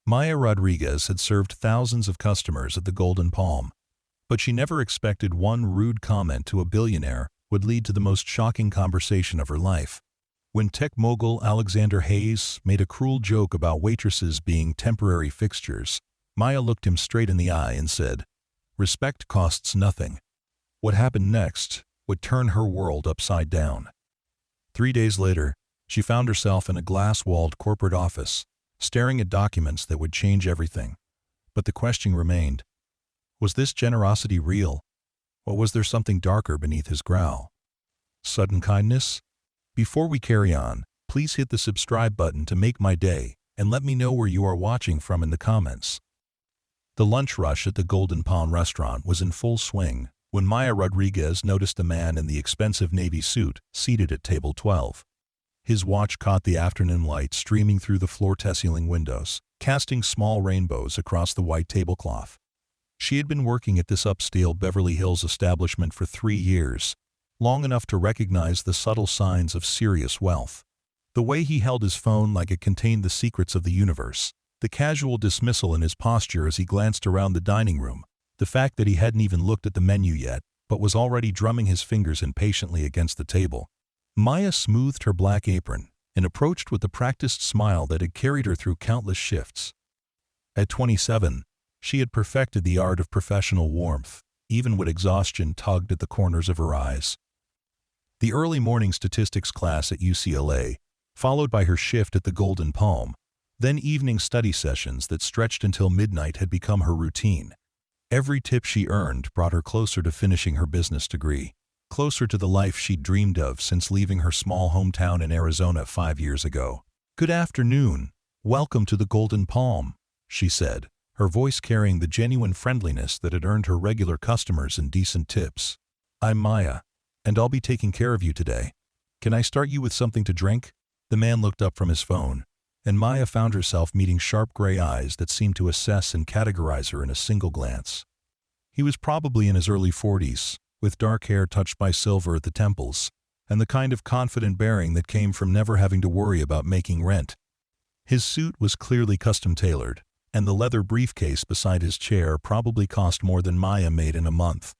Maya Rodriguez had served thousands of customers at the Golden Palm, but she never expected one rude comment to a billionaire would lead to the most shocking conversation of her life. When tech mogul Alexander Hayes made a cruel joke about waitresses being temporary fixtures, Maya looked him straight in the eye and said, "Respect costs nothing." What happened next would turn her world upside down. 3 days later, she found herself in a glass-walled corporate office, staring at documents that would change everything. But the question remained, was this generosity real, or was there something darker beneath his growl? Sudden kindness? Before we carry on, please hit the subscribe button to make my day and let me know where you are watching from in the comments. The lunch rush at the Golden Palm restaurant was in full swing when Maya Rodriguez noticed a man in the expensive navy suit seated at table 12. His watch caught the afternoon light streaming through the floor-to-ceiling windows, casting small rainbows across the white tablecloth. She had been working at this upscale Beverly Hills establishment for 3 years, long enough to recognize the subtle signs of serious wealth. The way he held his phone like it contained the secrets of the universe, the casual dismissal in his posture as he glanced around the dining room, the fact that he hadn't even looked at the menu yet, but was already drumming his fingers impatiently against the table. Maya smoothed her black apron and approached with the practiced smile that had carried her through countless shifts. At 27, she had perfected the art of professional warmth, even when exhaustion tugged at the corners of her eyes. The early morning statistics class at UCLA, followed by her shift at the Golden Palm, then evening study sessions that stretched until midnight had become her routine. Every tip she earned brought her closer to finishing her business degree, closer to the life she'd dreamed of since leaving her small hometown in Arizona 5 years ago. "Good afternoon. Welcome to the Golden Palm," she said, her voice carrying the genuine friendliness that had earned her regular customers and decent tips. "I'm Maya, and I'll be taking care of you today. Can I start you with something to drink?" The man looked up from his phone, and Maya found herself meeting sharp gray eyes that seemed to assess and categorize her in a single glance. He was probably in his early 40s, with dark hair touched by silver at the temples, and the kind of confident bearing that came from never having to worry about making rent. His suit was clearly custom-tailored, and the leather briefcase beside his chair probably cost more than Maya made in a month.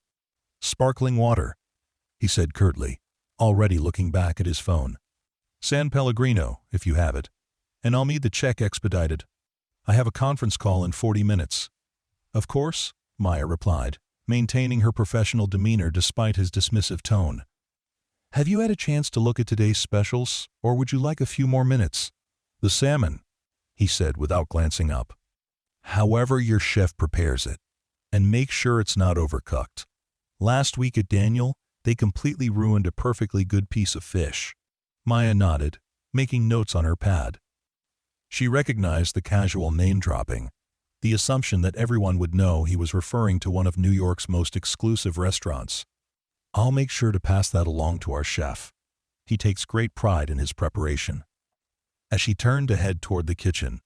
"Sparkling water," he said curtly, already looking back at his phone. "San Pellegrino, if you have it, and I'll need the check expedited. I have a conference call in 40 minutes. "Of course," Maya replied, maintaining her professional demeanor despite his dismissive tone. "Have you had a chance to look at today's specials, or would you like a few more minutes?" "The salmon," he said without glancing up. "However your chef prepares it, and make sure it's not overcooked. Last week at Daniel, they completely ruined a perfectly good piece of fish." Maya nodded, making notes on her pad. She recognized the casual name-dropping, the assumption that everyone would know he was referring to one of New York's most exclusive restaurants. "I'll make sure to pass that along to our chef. He takes great pride in his preparation." As she turned to head toward the kitchen,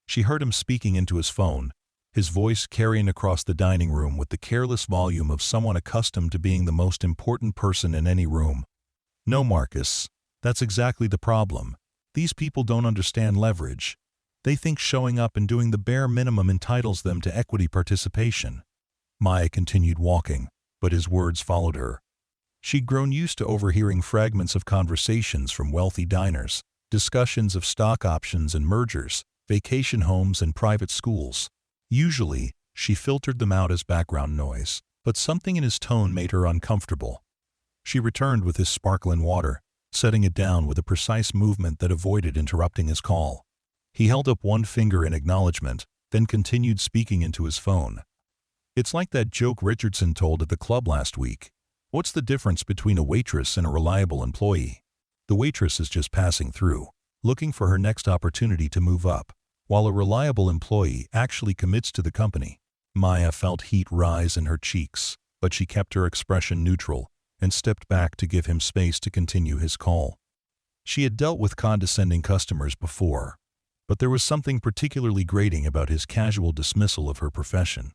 she heard him speaking into his phone, his voice carrying across the dining room with the careless volume of someone accustomed to being the most important person in any room. "No, Marcus, that's exactly the problem. These people don't understand leverage. They think showing up and doing the bare minimum entitles them to equity participation." Maya continued walking, but his words followed her. She'd grown used to overhearing fragments of conversations from wealthy diners, discussions of stock options and mergers, vacation homes and private schools. Usually, she filtered them out as background noise, but something in his tone made her uncomfortable. She returned with his sparkling water, setting it down with a precise movement that avoided interrupting his call. He held up one finger in acknowledgement, then continued speaking into his phone. "It's like that joke Richardson told at the club last week. What's the difference between a waitress and a reliable employee? The waitress is just passing through, looking for her next opportunity to move up, while a reliable employee actually commits to the company." Maya felt heat rise in her cheeks, but she kept her expression neutral and stepped back to give him space to continue his call. She had dealt with condescending customers before, but there was something particularly grating about his casual dismissal of her profession.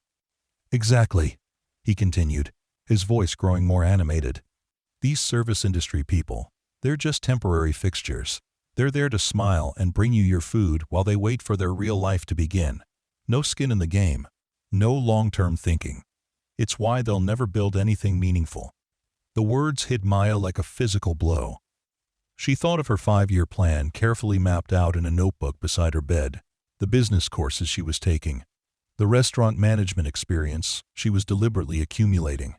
"Exactly," he continued, his voice growing more animated. "These service industry people, they're just temporary fixtures. They're there to smile and bring you your food while they wait for their real life to begin. No skin in the game. No long-term thinking. It's why they'll never build anything meaningful. The words hit Maya like a physical blow. She thought of her 5-year plan carefully mapped out in a notebook beside her bed, the business courses she was taking, the restaurant management experience she was deliberately accumulating.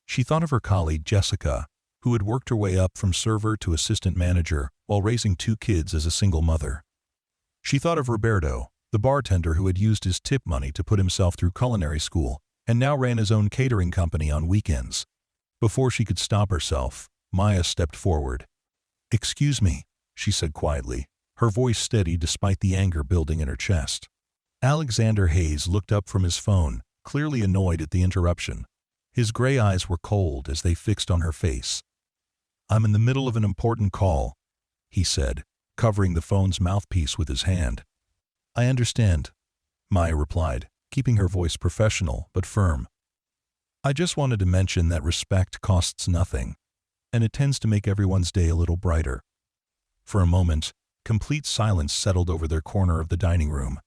She thought of her colleague Jessica, who had worked her way up from server to assistant manager while raising 2 kids as a single mother. She thought of Roberto, the bartender who had used his tip money to put himself through culinary school and now ran his own catering company on weekends. Before she could stop herself, Maya stepped forward. "Excuse me," she said quietly, her voice steady despite the anger building in her chest. Alexander Hayes looked up from his phone, clearly annoyed at the interruption. His gray eyes were cold as they fixed on her face. "I'm in the middle of an important call," he said, covering the phone's mouthpiece with his hand. "I understand," Maya replied, keeping her voice professional but firm. "I just wanted to mention that respect costs nothing, and it tends to make everyone's day a little brighter." For a moment, complete silence settled over their corner of the dining room.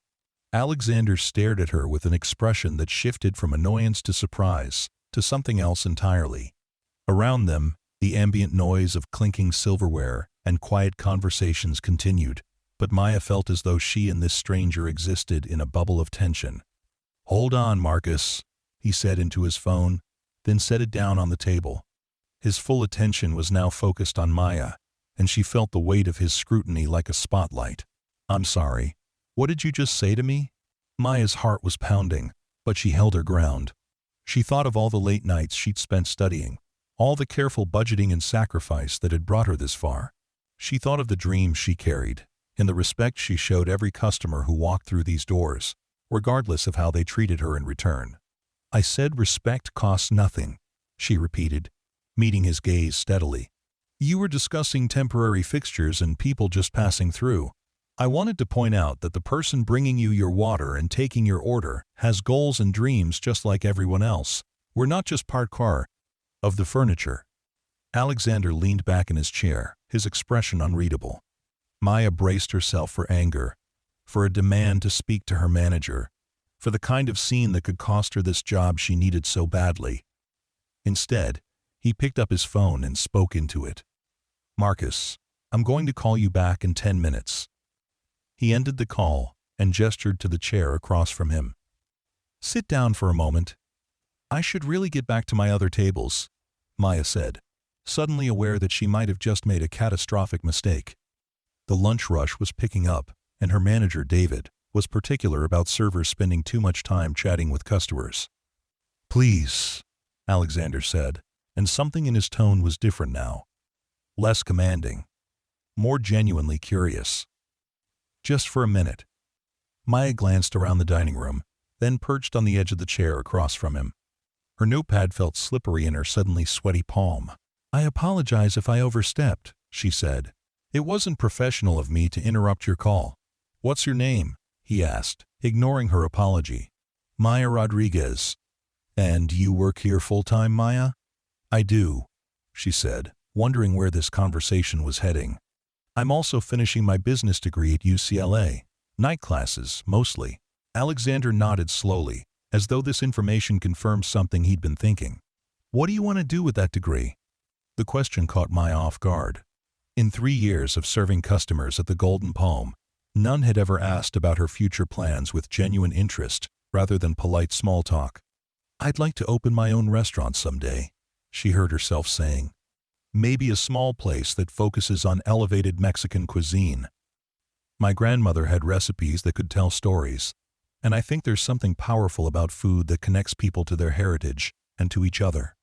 Alexander stared at her with an expression that shifted from annoyance to surprise, to something else entirely. Around them, the ambient noise of clinking silverware and quiet conversations continued, but Maya felt as though she and this stranger existed in a bubble of tension. "Hold on, Marcus," he said into his phone, then set it down on the table. His full attention was now focused on Maya, and she felt the weight of his scrutiny like a spotlight. "I'm sorry. What did you just say to me?" Maya's heart was pounding, but she held her ground. She thought of all the late nights she'd spent studying, all the careful budgeting and sacrifice that had brought her this far. She thought of the dreams she carried, and the respect she showed every customer who walked through these doors, regardless of how they treated her in return. "I said respect costs nothing," she repeated, meeting his gaze steadily. "You were discussing temporary fixtures and people just passing through. I wanted to point out that the person bringing you your water and taking your order has goals and dreams just like everyone else. We're not just part of the furniture." Alexander leaned back in his chair, his expression unreadable. Maya braced herself for anger, for a demand to speak to her manager, for the kind of scene that could cost her this job she needed so badly. Instead, he picked up his phone and spoke into it. "Marcus, I'm going to call you back in 10 minutes. He ended the call and gestured to the chair across from him. "Sit down for a moment." "I should really get back to my other tables," Maya said, suddenly aware that she might have just made a catastrophic mistake. The lunch rush was picking up, and her manager, David, was particular about servers spending too much time chatting with customers. "Please," Alexander said, and something in his tone was different now. Less commanding. More genuinely curious. "Just for a minute." Maya glanced around the dining room, then perched on the edge of the chair across from him. Her notepad felt slippery in her suddenly sweaty palm. "I apologize if I overstepped," she said. "It wasn't professional of me to interrupt your call." "What's your name?" he asked, ignoring her apology. "Maya Rodriguez." "And you work here full-time, Maya?" "I do," she said, wondering where this conversation was heading. "I'm also finishing my business degree at UCLA. Night classes, mostly." Alexander nodded slowly, as though this information confirmed something he'd been thinking. "What do you want to do with that degree?" The question caught Maya off guard. In 3 years of serving customers at the Golden Palm, none had ever asked about her future plans with genuine interest rather than polite small talk. "I'd like to open my own restaurant someday," she heard herself saying. "Maybe a small place that focuses on elevated Mexican cuisine. My grandmother had recipes that could tell stories, and I think there's something powerful about food that connects people to their heritage and to each other."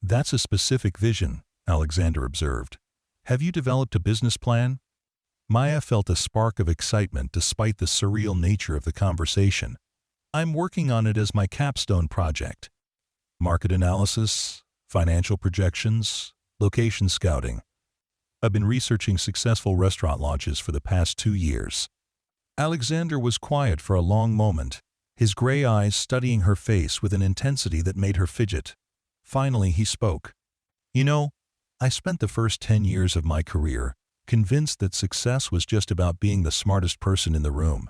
"That's a specific vision," Alexander observed. "Have you developed a business plan?" Maya felt a spark of excitement despite the surreal nature of the conversation. "I'm working on it as my capstone project. Market analysis, financial projections, location scouting. I've been researching successful restaurant launches for the past 2 years." Alexander was quiet for a long moment, his gray eyes studying her face with an intensity that made her fidget. Finally he spoke. "You know, I spent the first 10 years of my career convinced that success was just about being the smartest person in the room.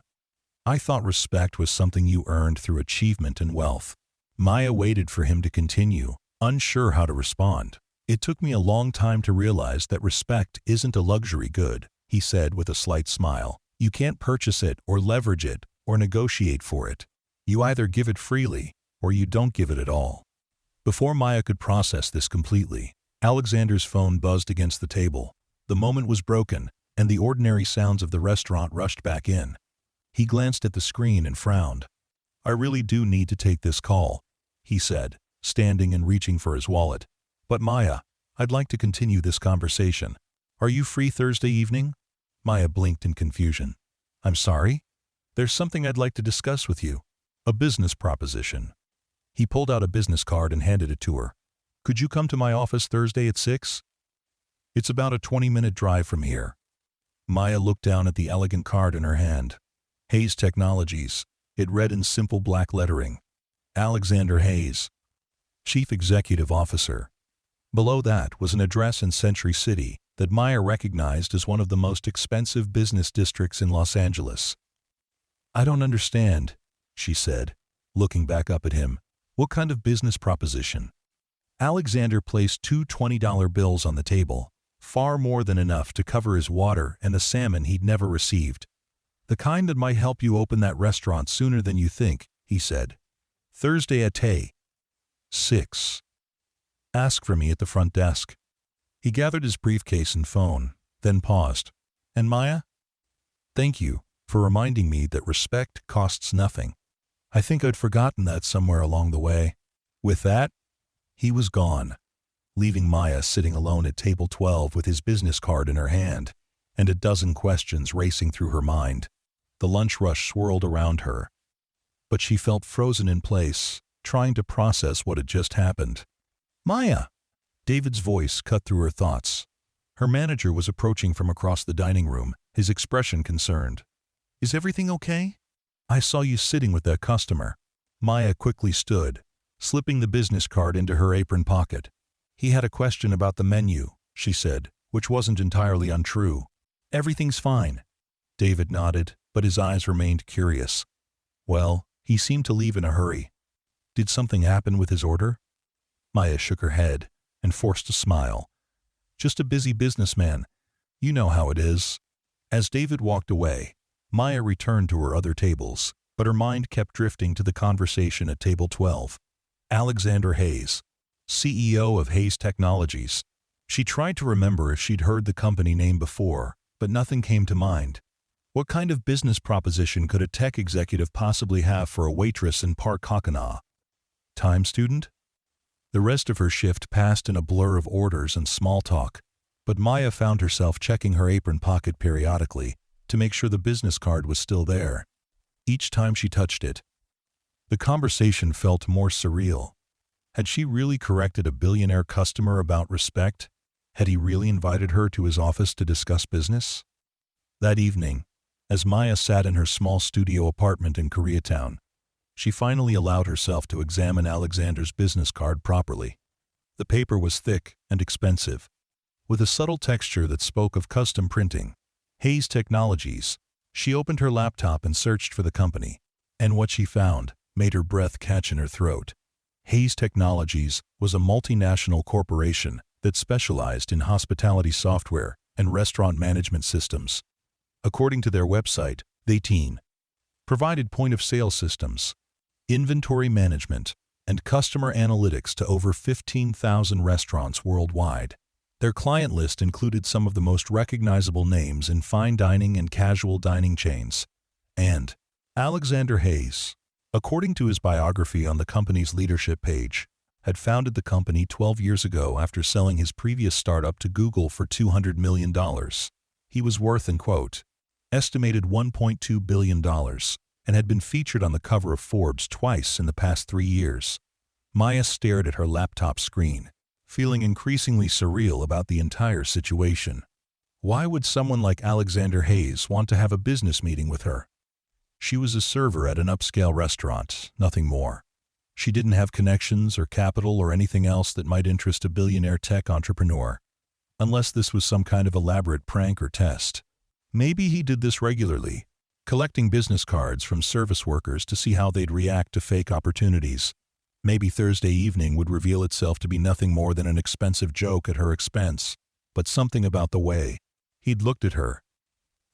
I thought respect was something you earned through achievement and wealth. Maya waited for him to continue, unsure how to respond. It took me a long time to realize that respect isn't a luxury good, he said with a slight smile. You can't purchase it or leverage it or negotiate for it. You either give it freely or you don't give it at all. Before Maya could process this completely, Alexander's phone buzzed against the table. The moment was broken, and the ordinary sounds of the restaurant rushed back in. He glanced at the screen and frowned. I really do need to take this call, he said, standing and reaching for his wallet. But Maya, I'd like to continue this conversation. Are you free Thursday evening? Maya blinked in confusion. I'm sorry? There's something I'd like to discuss with you. A business proposition. He pulled out a business card and handed it to her. Could you come to my office Thursday at 6? It's about a 20-minute drive from here. Maya looked down at the elegant card in her hand. Hayes Technologies. It read in simple black lettering. Alexander Hayes, Chief Executive Officer. Below that was an address in Century City that Maya recognized as one of the most expensive business districts in Los Angeles. I don't understand, she said, looking back up at him. What kind of business proposition? Alexander placed two $20 bills on the table, far more than enough to cover his water and the salmon he'd never received. The kind that might help you open that restaurant sooner than you think, he said. Thursday at 6. Ask for me at the front desk. He gathered his briefcase and phone, then paused. And Maya? Thank you for reminding me that respect costs nothing. I think I'd forgotten that somewhere along the way. With that, he was gone, leaving Maya sitting alone at table 12 with his business card in her hand and a dozen questions racing through her mind. The lunch rush swirled around her, but she felt frozen in place, trying to process what had just happened. Maya! David's voice cut through her thoughts. Her manager was approaching from across the dining room, his expression concerned. Is everything okay? I saw you sitting with that customer. Maya quickly stood, slipping the business card into her apron pocket. He had a question about the menu, she said, which wasn't entirely untrue. Everything's fine. David nodded, but his eyes remained curious. Well, he seemed to leave in a hurry. Did something happen with his order? Maya shook her head and forced a smile. Just a busy businessman. You know how it is. As David walked away, Maya returned to her other tables, but her mind kept drifting to the conversation at table 12. Alexander Hayes, CEO of Hayes Technologies. She tried to remember if she'd heard the company name before, but nothing came to mind. What kind of business proposition could a tech executive possibly have for a waitress in Park Hawkanaw? Time student? The rest of her shift passed in a blur of orders and small talk, but Maya found herself checking her apron pocket periodically to make sure the business card was still there. Each time she touched it, the conversation felt more surreal. Had she really corrected a billionaire customer about respect? Had he really invited her to his office to discuss business? That evening, as Maya sat in her small studio apartment in Koreatown, she finally allowed herself to examine Alexander's business card properly. The paper was thick and expensive, with a subtle texture that spoke of custom printing. Hayes Technologies. She opened her laptop and searched for the company, and what she found made her breath catch in her throat. Hayes Technologies was a multinational corporation that specialized in hospitality software and restaurant management systems. According to their website, they provided point-of-sale systems, inventory management, and customer analytics to over 15,000 restaurants worldwide. Their client list included some of the most recognizable names in fine dining and casual dining chains. And Alexander Hayes, according to his biography on the company's leadership page, had founded the company 12 years ago after selling his previous startup to Google for $200 million. He was worth, in quote, estimated $1.2 billion, and had been featured on the cover of Forbes twice in the past 3 years. Maya stared at her laptop screen, feeling increasingly surreal about the entire situation. Why would someone like Alexander Hayes want to have a business meeting with her? She was a server at an upscale restaurant, nothing more. She didn't have connections or capital or anything else that might interest a billionaire tech entrepreneur, unless this was some kind of elaborate prank or test. Maybe he did this regularly, collecting business cards from service workers to see how they'd react to fake opportunities. Maybe Thursday evening would reveal itself to be nothing more than an expensive joke at her expense, but something about the way he'd looked at her,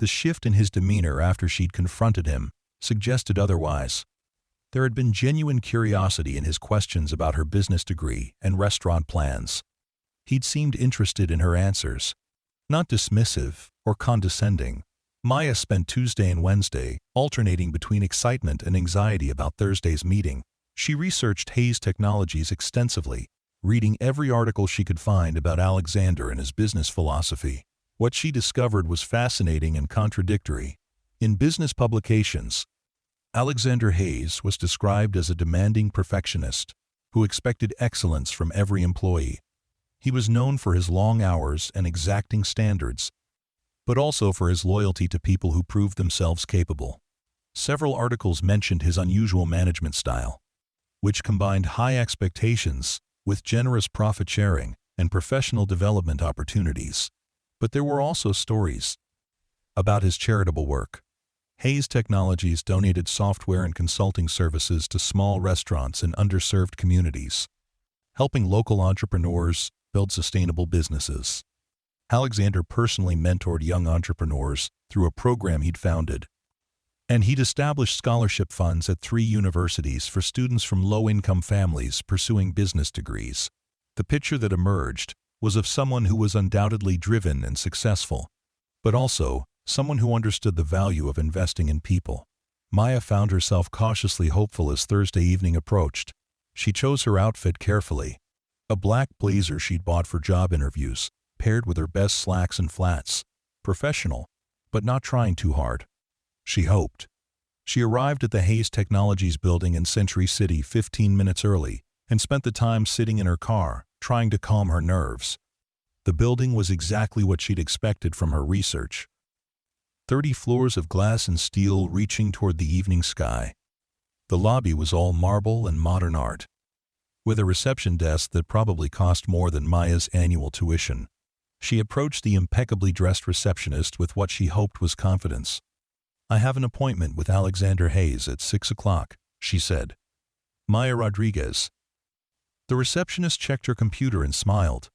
the shift in his demeanor after she'd confronted him, suggested otherwise. There had been genuine curiosity in his questions about her business degree and restaurant plans. He'd seemed interested in her answers, not dismissive or condescending. Maya spent Tuesday and Wednesday alternating between excitement and anxiety about Thursday's meeting. She researched Hayes Technologies extensively, reading every article she could find about Alexander and his business philosophy. What she discovered was fascinating and contradictory. In business publications, Alexander Hayes was described as a demanding perfectionist who expected excellence from every employee. He was known for his long hours and exacting standards, but also for his loyalty to people who proved themselves capable. Several articles mentioned his unusual management style, which combined high expectations with generous profit sharing and professional development opportunities. But there were also stories about his charitable work. Hayes Technologies donated software and consulting services to small restaurants in underserved communities, helping local entrepreneurs build sustainable businesses. Alexander personally mentored young entrepreneurs through a program he'd founded, and he'd established scholarship funds at 3 universities for students from low-income families pursuing business degrees. The picture that emerged was of someone who was undoubtedly driven and successful, but also someone who understood the value of investing in people. Maya found herself cautiously hopeful as Thursday evening approached. She chose her outfit carefully, a black blazer she'd bought for job interviews, paired with her best slacks and flats. Professional, but not trying too hard, she hoped. She arrived at the Hayes Technologies building in Century City 15 minutes early and spent the time sitting in her car, trying to calm her nerves. The building was exactly what she'd expected from her research. 30 floors of glass and steel reaching toward the evening sky. The lobby was all marble and modern art, with a reception desk that probably cost more than Maya's annual tuition. She approached the impeccably dressed receptionist with what she hoped was confidence. "I have an appointment with Alexander Hayes at 6 o'clock, she said. "Maya Rodriguez." The receptionist checked her computer and smiled.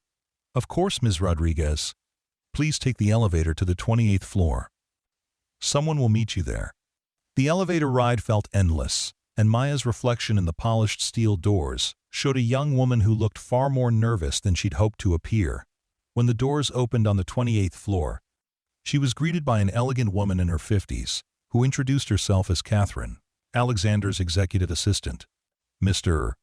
"Of course, Ms. Rodriguez. Please take the elevator to the 28th floor. Someone will meet you there." The elevator ride felt endless, and Maya's reflection in the polished steel doors showed a young woman who looked far more nervous than she'd hoped to appear. When the doors opened on the 28th floor, she was greeted by an elegant woman in her 50s, who introduced herself as Catherine, Alexander's executive assistant. "Mr.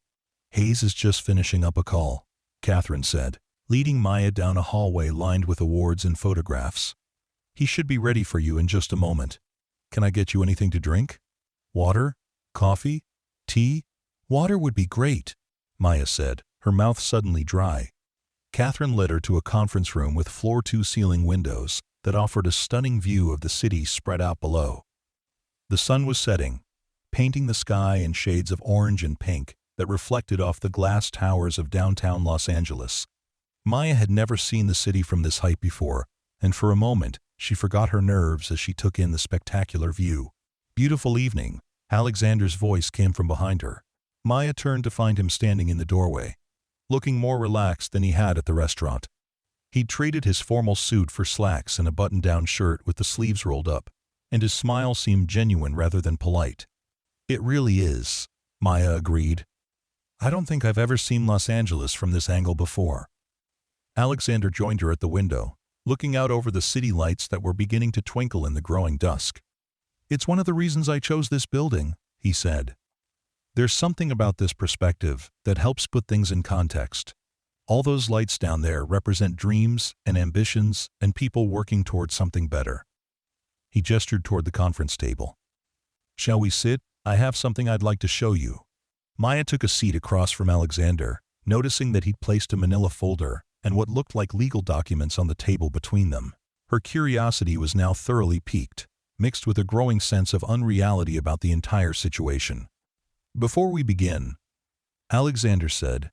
Hayes is just finishing up a call," Catherine said, leading Maya down a hallway lined with awards and photographs. "He should be ready for you in just a moment. Can I get you anything to drink? Water? Coffee? Tea?" "Water would be great," Maya said, her mouth suddenly dry. Catherine led her to a conference room with floor-to-ceiling windows that offered a stunning view of the city spread out below. The sun was setting, painting the sky in shades of orange and pink that reflected off the glass towers of downtown Los Angeles. Maya had never seen the city from this height before, and for a moment she forgot her nerves as she took in the spectacular view. "Beautiful evening," Alexander's voice came from behind her. Maya turned to find him standing in the doorway, looking more relaxed than he had at the restaurant. He'd traded his formal suit for slacks and a button-down shirt with the sleeves rolled up, and his smile seemed genuine rather than polite. "It really is," Maya agreed. "I don't think I've ever seen Los Angeles from this angle before." Alexander joined her at the window, looking out over the city lights that were beginning to twinkle in the growing dusk. "It's one of the reasons I chose this building," he said. "There's something about this perspective that helps put things in context. All those lights down there represent dreams and ambitions and people working toward something better." He gestured toward the conference table. "Shall we sit? I have something I'd like to show you." Maya took a seat across from Alexander, noticing that he'd placed a manila folder and what looked like legal documents on the table between them. Her curiosity was now thoroughly piqued, mixed with a growing sense of unreality about the entire situation. "Before we begin," Alexander said,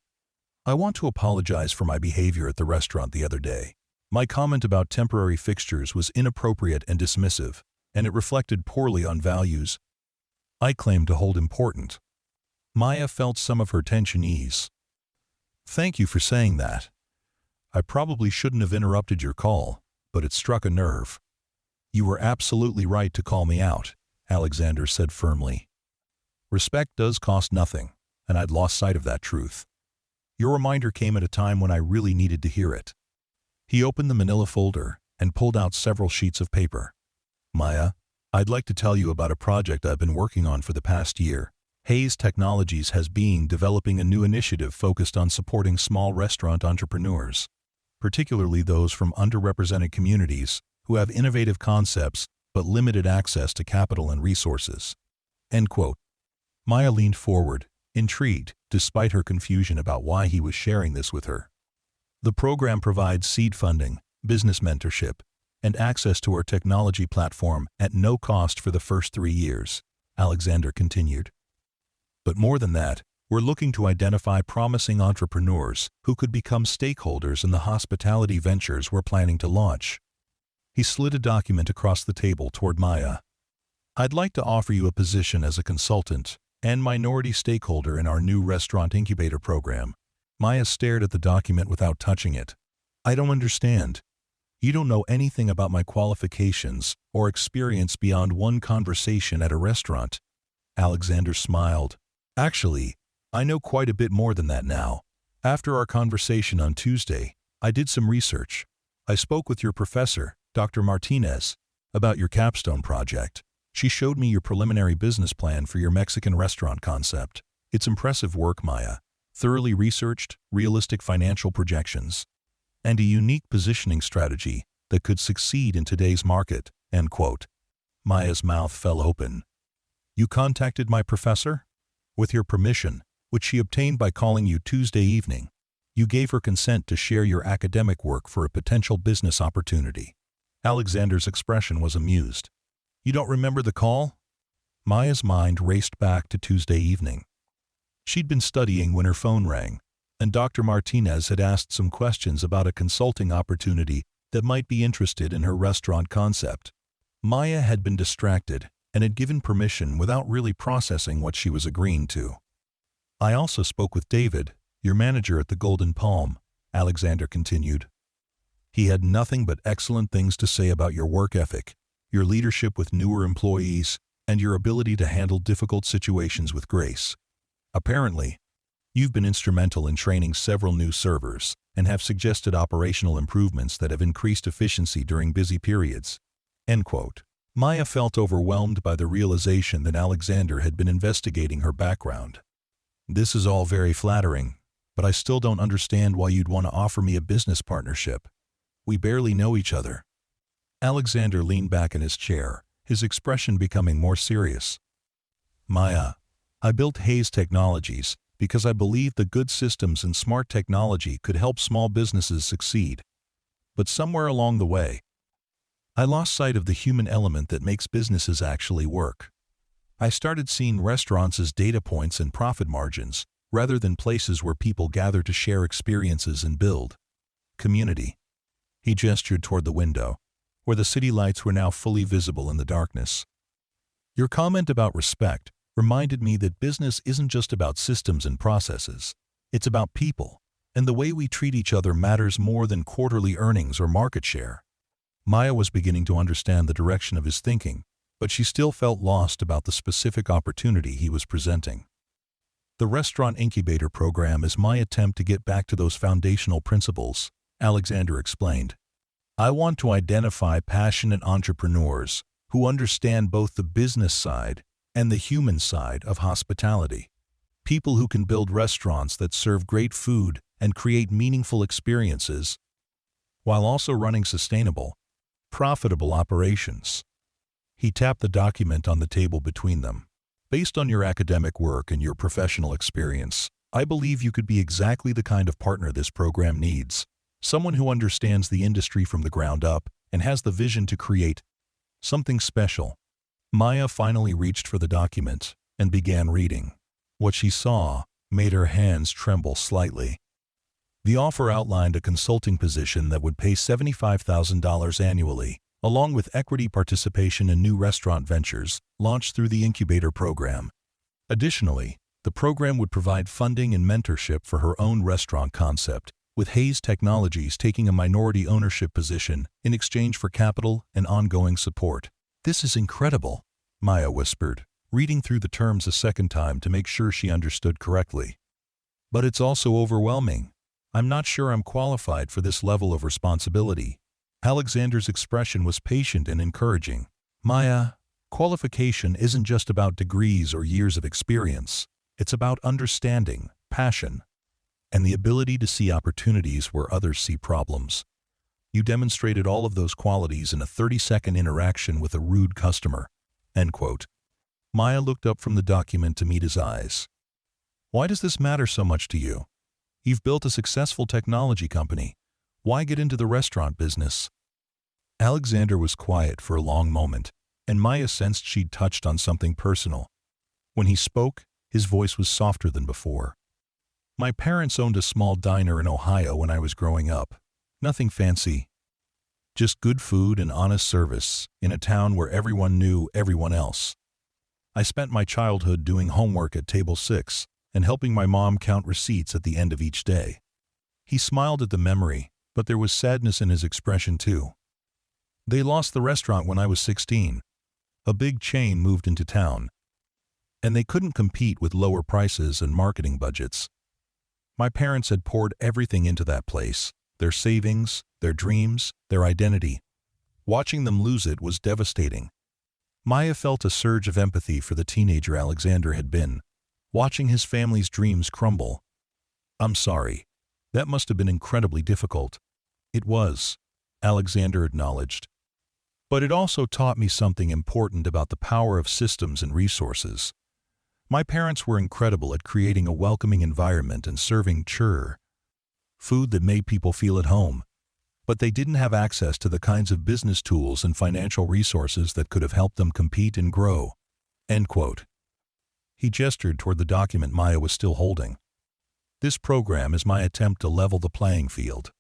"I want to apologize for my behavior at the restaurant the other day. My comment about temporary fixtures was inappropriate and dismissive, and it reflected poorly on values I claim to hold important. Maya felt some of her tension ease. Thank you for saying that. I probably shouldn't have interrupted your call, but it struck a nerve. You were absolutely right to call me out, Alexander said firmly. Respect does cost nothing, and I'd lost sight of that truth. Your reminder came at a time when I really needed to hear it. He opened the manila folder and pulled out several sheets of paper. Maya, I'd like to tell you about a project I've been working on for the past year. Hayes Technologies has been developing a new initiative focused on supporting small restaurant entrepreneurs, particularly those from underrepresented communities who have innovative concepts but limited access to capital and resources. End quote. Maya leaned forward, intrigued, despite her confusion about why he was sharing this with her. The program provides seed funding, business mentorship, and access to our technology platform at no cost for the first 3 years, Alexander continued. But more than that, we're looking to identify promising entrepreneurs who could become stakeholders in the hospitality ventures we're planning to launch. He slid a document across the table toward Maya. I'd like to offer you a position as a consultant and minority stakeholder in our new restaurant incubator program. Maya stared at the document without touching it. I don't understand. You don't know anything about my qualifications or experience beyond one conversation at a restaurant. Alexander smiled. Actually, I know quite a bit more than that now. After our conversation on Tuesday, I did some research. I spoke with your professor, Dr. Martinez, about your capstone project. She showed me your preliminary business plan for your Mexican restaurant concept. It's impressive work, Maya. Thoroughly researched, realistic financial projections, and a unique positioning strategy that could succeed in today's market. End quote. Maya's mouth fell open. You contacted my professor? With your permission, which she obtained by calling you Tuesday evening, you gave her consent to share your academic work for a potential business opportunity. Alexander's expression was amused. You don't remember the call? Maya's mind raced back to Tuesday evening. She'd been studying when her phone rang, and Dr. Martinez had asked some questions about a consulting opportunity that might be interested in her restaurant concept. Maya had been distracted and had given permission without really processing what she was agreeing to. I also spoke with David, your manager at the Golden Palm, Alexander continued. He had nothing but excellent things to say about your work ethic, your leadership with newer employees, and your ability to handle difficult situations with grace. Apparently, you've been instrumental in training several new servers and have suggested operational improvements that have increased efficiency during busy periods. End quote. Maya felt overwhelmed by the realization that Alexander had been investigating her background. This is all very flattering, but I still don't understand why you'd want to offer me a business partnership. We barely know each other. Alexander leaned back in his chair, his expression becoming more serious. Maya, I built Hayes Technologies because I believed that good systems and smart technology could help small businesses succeed. But somewhere along the way, I lost sight of the human element that makes businesses actually work. I started seeing restaurants as data points and profit margins, rather than places where people gather to share experiences and build community. He gestured toward the window, where the city lights were now fully visible in the darkness. Your comment about respect reminded me that business isn't just about systems and processes. It's about people, and the way we treat each other matters more than quarterly earnings or market share. Maya was beginning to understand the direction of his thinking, but she still felt lost about the specific opportunity he was presenting. The restaurant incubator program is my attempt to get back to those foundational principles, Alexander explained. I want to identify passionate entrepreneurs who understand both the business side and the human side of hospitality. People who can build restaurants that serve great food and create meaningful experiences, while also running sustainable, profitable operations. He tapped the document on the table between them. Based on your academic work and your professional experience, I believe you could be exactly the kind of partner this program needs. Someone who understands the industry from the ground up and has the vision to create something special. Maya finally reached for the document and began reading. What she saw made her hands tremble slightly. The offer outlined a consulting position that would pay $75,000 annually, along with equity participation in new restaurant ventures launched through the incubator program. Additionally, the program would provide funding and mentorship for her own restaurant concept, with Hayes Technologies taking a minority ownership position in exchange for capital and ongoing support. "This is incredible," Maya whispered, reading through the terms a second time to make sure she understood correctly. "But it's also overwhelming. I'm not sure I'm qualified for this level of responsibility." Alexander's expression was patient and encouraging. "Maya, qualification isn't just about degrees or years of experience. It's about understanding, passion, and the ability to see opportunities where others see problems. You demonstrated all of those qualities in a 30-second interaction with a rude customer." End quote. Maya looked up from the document to meet his eyes. "Why does this matter so much to you? You've built a successful technology company. Why get into the restaurant business?" Alexander was quiet for a long moment, and Maya sensed she'd touched on something personal. When he spoke, his voice was softer than before. "My parents owned a small diner in Ohio when I was growing up. Nothing fancy. Just good food and honest service in a town where everyone knew everyone else. I spent my childhood doing homework at table 6 and helping my mom count receipts at the end of each day." He smiled at the memory, but there was sadness in his expression too. "They lost the restaurant when I was 16. A big chain moved into town, and they couldn't compete with lower prices and marketing budgets. My parents had poured everything into that place, their savings, their dreams, their identity. Watching them lose it was devastating." Maya felt a surge of empathy for the teenager Alexander had been, watching his family's dreams crumble. "I'm sorry. That must have been incredibly difficult." "It was," Alexander acknowledged. "But it also taught me something important about the power of systems and resources. My parents were incredible at creating a welcoming environment and serving food that made people feel at home. But they didn't have access to the kinds of business tools and financial resources that could have helped them compete and grow." End quote. He gestured toward the document Maya was still holding. "This program is my attempt to level the playing field,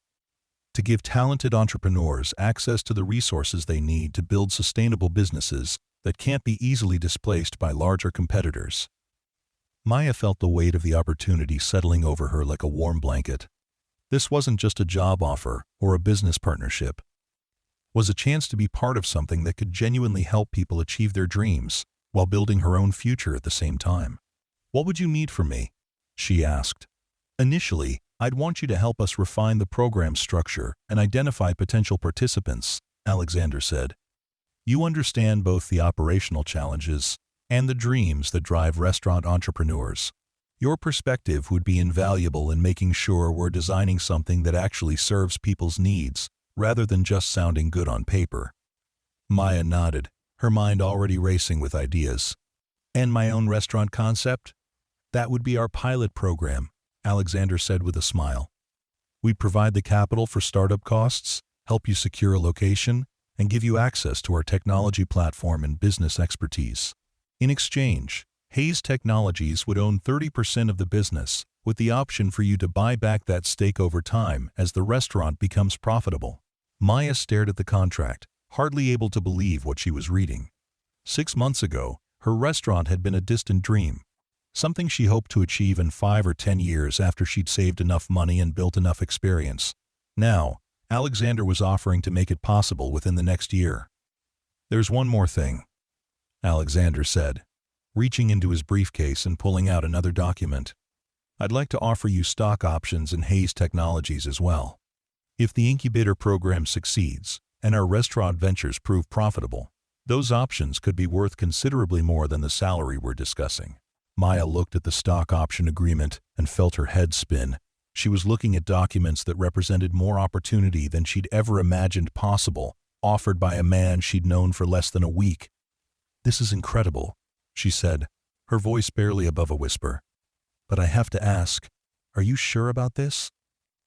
to give talented entrepreneurs access to the resources they need to build sustainable businesses that can't be easily displaced by larger competitors." Maya felt the weight of the opportunity settling over her like a warm blanket. This wasn't just a job offer or a business partnership. It was a chance to be part of something that could genuinely help people achieve their dreams while building her own future at the same time. "What would you need from me?" she asked. "Initially, I'd want you to help us refine the program structure and identify potential participants," Alexander said. "You understand both the operational challenges and the dreams that drive restaurant entrepreneurs. Your perspective would be invaluable in making sure we're designing something that actually serves people's needs, rather than just sounding good on paper." Maya nodded, her mind already racing with ideas. "And my own restaurant concept? That would be our pilot program," Alexander said with a smile. "We'd provide the capital for startup costs, help you secure a location, and give you access to our technology platform and business expertise. In exchange, Hayes Technologies would own 30% of the business, with the option for you to buy back that stake over time as the restaurant becomes profitable." Maya stared at the contract, hardly able to believe what she was reading. 6 months ago, her restaurant had been a distant dream, something she hoped to achieve in 5 or 10 years after she'd saved enough money and built enough experience. Now, Alexander was offering to make it possible within the next year. "There's one more thing," Alexander said, reaching into his briefcase and pulling out another document. "I'd like to offer you stock options in Hayes Technologies as well. If the incubator program succeeds and our restaurant ventures prove profitable, those options could be worth considerably more than the salary we're discussing." Maya looked at the stock option agreement and felt her head spin. She was looking at documents that represented more opportunity than she'd ever imagined possible, offered by a man she'd known for less than a week. "This is incredible," she said, her voice barely above a whisper. "But I have to ask, are you sure about this?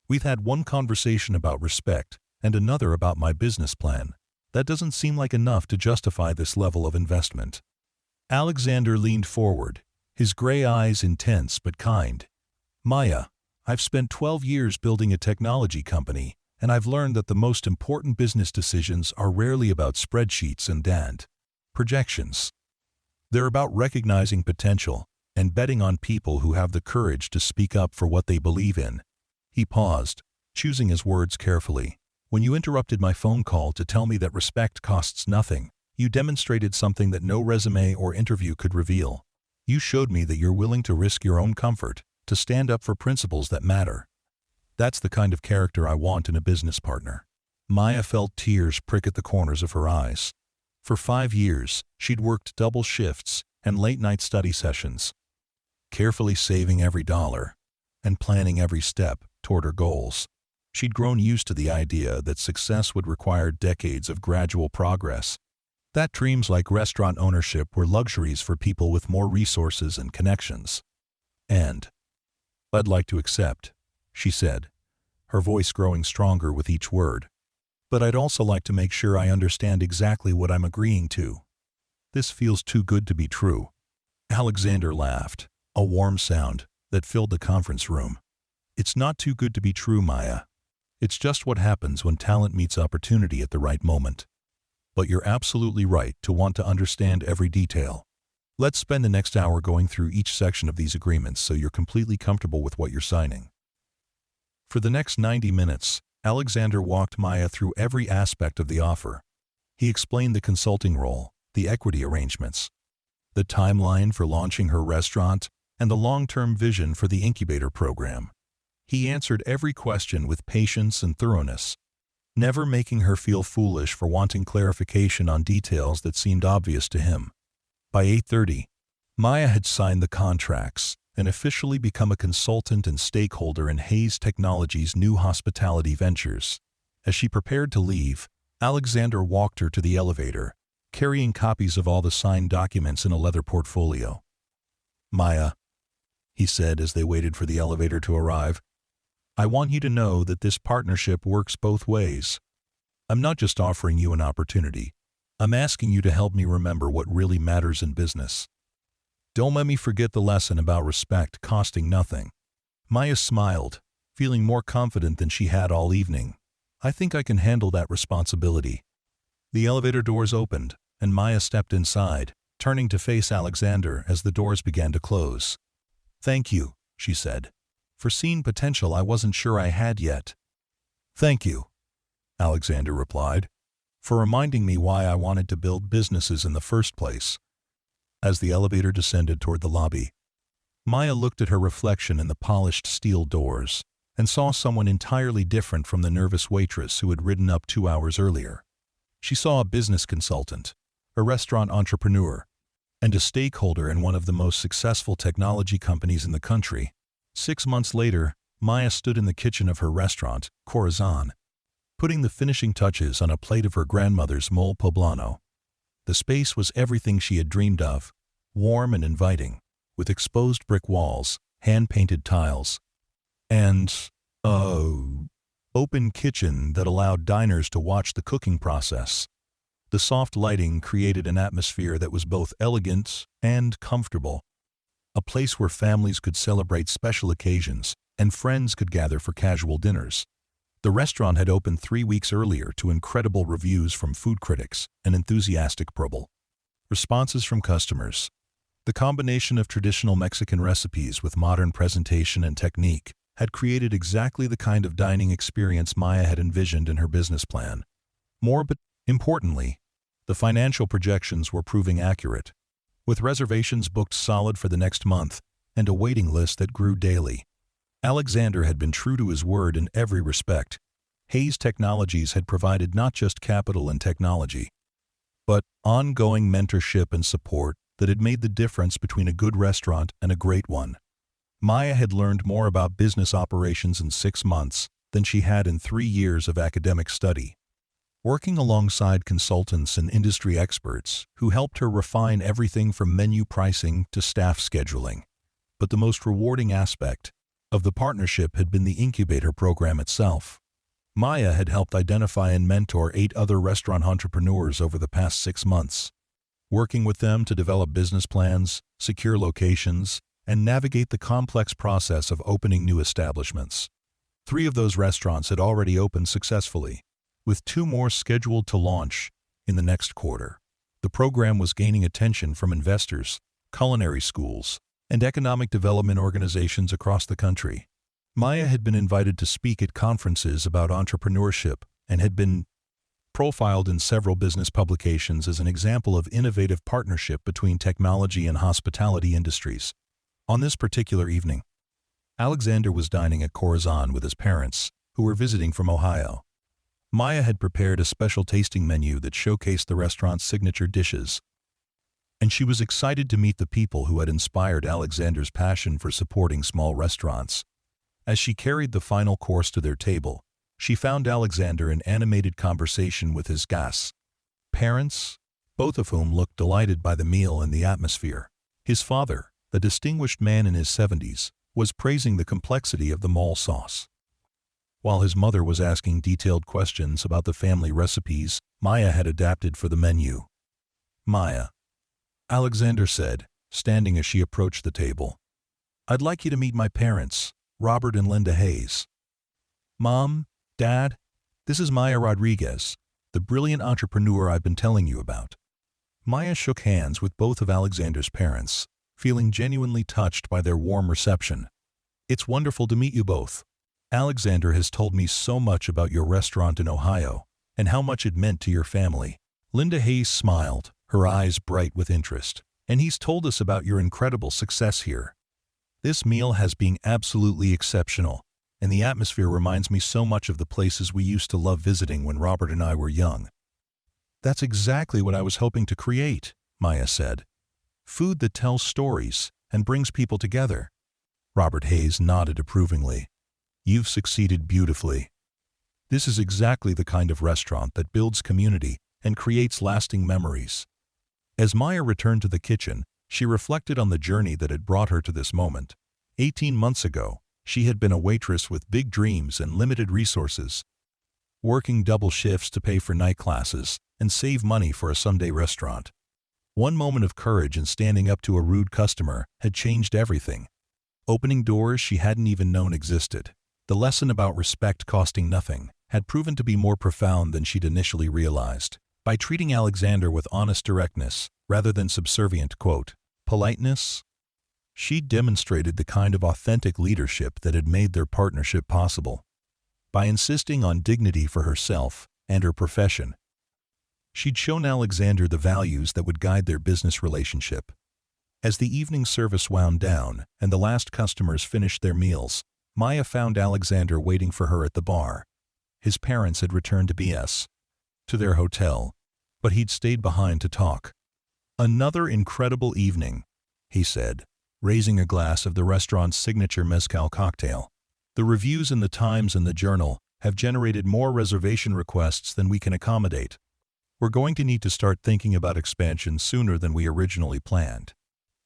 We've had one conversation about respect and another about my business plan. That doesn't seem like enough to justify this level of investment." Alexander leaned forward, his gray eyes intense but kind. "Maya, I've spent 12 years building a technology company, and I've learned that the most important business decisions are rarely about spreadsheets and projections. They're about recognizing potential and betting on people who have the courage to speak up for what they believe in." He paused, choosing his words carefully. "When you interrupted my phone call to tell me that respect costs nothing, you demonstrated something that no resume or interview could reveal. You showed me that you're willing to risk your own comfort, to stand up for principles that matter. That's the kind of character I want in a business partner." Maya felt tears prick at the corners of her eyes. For 5 years, she'd worked double shifts and late-night study sessions, carefully saving every dollar and planning every step toward her goals. She'd grown used to the idea that success would require decades of gradual progress, that dreams like restaurant ownership were luxuries for people with more resources and connections. "And I'd like to accept," she said, her voice growing stronger with each word. "But I'd also like to make sure I understand exactly what I'm agreeing to. This feels too good to be true." Alexander laughed, a warm sound that filled the conference room. "It's not too good to be true, Maya. It's just what happens when talent meets opportunity at the right moment. But you're absolutely right to want to understand every detail. Let's spend the next hour going through each section of these agreements so you're completely comfortable with what you're signing." For the next 90 minutes, Alexander walked Maya through every aspect of the offer. He explained the consulting role, the equity arrangements, the timeline for launching her restaurant, and the long-term vision for the incubator program. He answered every question with patience and thoroughness, never making her feel foolish for wanting clarification on details that seemed obvious to him. By 8:30, Maya had signed the contracts and officially become a consultant and stakeholder in Hayes Technologies' new hospitality ventures. As she prepared to leave, Alexander walked her to the elevator, carrying copies of all the signed documents in a leather portfolio. "Maya," he said as they waited for the elevator to arrive, "I want you to know that this partnership works both ways. I'm not just offering you an opportunity. I'm asking you to help me remember what really matters in business. Don't let me forget the lesson about respect costing nothing." Maya smiled, feeling more confident than she had all evening. "I think I can handle that responsibility." The elevator doors opened, and Maya stepped inside, turning to face Alexander as the doors began to close. "Thank you," she said, "for seeing potential I wasn't sure I had yet." "Thank you," Alexander replied, "for reminding me why I wanted to build businesses in the first place." As the elevator descended toward the lobby, Maya looked at her reflection in the polished steel doors and saw someone entirely different from the nervous waitress who had ridden up 2 hours earlier. She saw a business consultant, a restaurant entrepreneur, and a stakeholder in one of the most successful technology companies in the country. 6 months later, Maya stood in the kitchen of her restaurant, Corazon, putting the finishing touches on a plate of her grandmother's mole poblano. The space was everything she had dreamed of, warm and inviting, with exposed brick walls, hand-painted tiles, and open kitchen that allowed diners to watch the cooking process. The soft lighting created an atmosphere that was both elegant and comfortable, a place where families could celebrate special occasions and friends could gather for casual dinners. The restaurant had opened 3 weeks earlier to incredible reviews from food critics and enthusiastic responses from customers. The combination of traditional Mexican recipes with modern presentation and technique had created exactly the kind of dining experience Maya had envisioned in her business plan. More but importantly, the financial projections were proving accurate, with reservations booked solid for the next month and a waiting list that grew daily. Alexander had been true to his word in every respect. Hayes Technologies had provided not just capital and technology, but ongoing mentorship and support that had made the difference between a good restaurant and a great one. Maya had learned more about business operations in 6 months than she had in 3 years of academic study. Working alongside consultants and industry experts who helped her refine everything from menu pricing to staff scheduling. But the most rewarding aspect of the partnership had been the incubator program itself. Maya had helped identify and mentor 8 other restaurant entrepreneurs over the past 6 months, working with them to develop business plans, secure locations, and navigate the complex process of opening new establishments. 3 of those restaurants had already opened successfully, with 2 more scheduled to launch in the next quarter. The program was gaining attention from investors, culinary schools, and economic development organizations across the country. Maya had been invited to speak at conferences about entrepreneurship and had been profiled in several business publications as an example of innovative partnership between technology and hospitality industries. On this particular evening, Alexander was dining at Corazon with his parents, who were visiting from Ohio. Maya had prepared a special tasting menu that showcased the restaurant's signature dishes, and she was excited to meet the people who had inspired Alexander's passion for supporting small restaurants. As she carried the final course to their table, she found Alexander in animated conversation with his guests, parents, both of whom looked delighted by the meal and the atmosphere. His father, the distinguished man in his 70s, was praising the complexity of the mole sauce, while his mother was asking detailed questions about the family recipes Maya had adapted for the menu. "Maya," Alexander said, standing as she approached the table, "I'd like you to meet my parents, Robert and Linda Hayes. Mom, Dad, this is Maya Rodriguez, the brilliant entrepreneur I've been telling you about." Maya shook hands with both of Alexander's parents, feeling genuinely touched by their warm reception. "It's wonderful to meet you both. Alexander has told me so much about your restaurant in Ohio and how much it meant to your family." Linda Hayes smiled, her eyes bright with interest. "And he's told us about your incredible success here. This meal has been absolutely exceptional, and the atmosphere reminds me so much of the places we used to love visiting when Robert and I were young." "That's exactly what I was hoping to create," Maya said. "Food that tells stories and brings people together." Robert Hayes nodded approvingly. "You've succeeded beautifully. This is exactly the kind of restaurant that builds community and creates lasting memories." As Maya returned to the kitchen, she reflected on the journey that had brought her to this moment. 18 months ago, she had been a waitress with big dreams and limited resources, working double shifts to pay for night classes and save money for a Sunday restaurant. One moment of courage in standing up to a rude customer had changed everything, opening doors she hadn't even known existed. The lesson about respect costing nothing had proven to be more profound than she'd initially realized. By treating Alexander with honest directness rather than subservient, politeness, she demonstrated the kind of authentic leadership that had made their partnership possible. By insisting on dignity for herself and her profession, she'd shown Alexander the values that would guide their business relationship. As the evening service wound down and the last customers finished their meals, Maya found Alexander waiting for her at the bar. His parents had returned to their hotel, but he'd stayed behind to talk. "Another incredible evening," he said, raising a glass of the restaurant's signature mezcal cocktail. "The reviews in the Times and the Journal have generated more reservation requests than we can accommodate. We're going to need to start thinking about expansion sooner than we originally planned."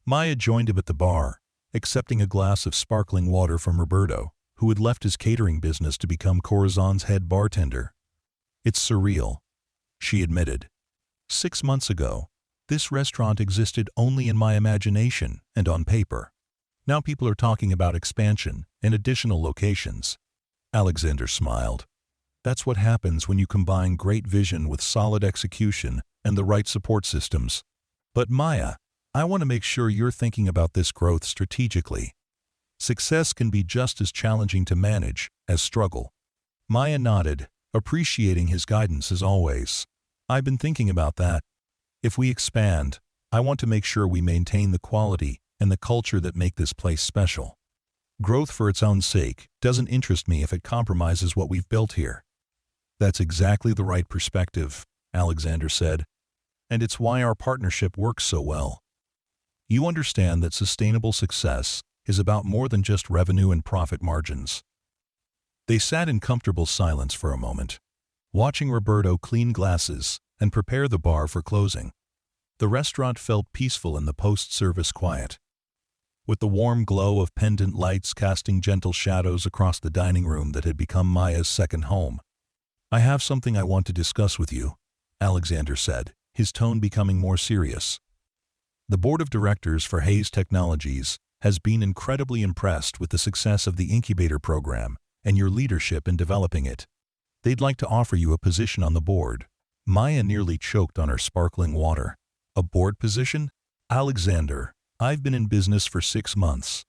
Maya joined him at the bar, accepting a glass of sparkling water from Roberto, who had left his catering business to become Corazon's head bartender. "It's surreal," she admitted. 6 months ago, this restaurant existed only in my imagination and on paper. Now people are talking about expansion and additional locations." Alexander smiled. "That's what happens when you combine great vision with solid execution and the right support systems. But Maya, I want to make sure you're thinking about this growth strategically. Success can be just as challenging to manage as struggle." Maya nodded, appreciating his guidance as always. "I've been thinking about that. If we expand, I want to make sure we maintain the quality and the culture that make this place special. Growth for its own sake doesn't interest me if it compromises what we've built here." "That's exactly the right perspective," Alexander said. "And it's why our partnership works so well. You understand that sustainable success is about more than just revenue and profit margins." They sat in comfortable silence for a moment, watching Roberto clean glasses and prepare the bar for closing. The restaurant felt peaceful in the post-service quiet, with the warm glow of pendant lights casting gentle shadows across the dining room that had become Maya's second home. "I have something I want to discuss with you," Alexander said, his tone becoming more serious. "The board of directors for Hayes Technologies has been incredibly impressed with the success of the incubator program and your leadership in developing it. They'd like to offer you a position on the board. Maya nearly choked on her sparkling water. A board position? Alexander, I've been in business for 6 months.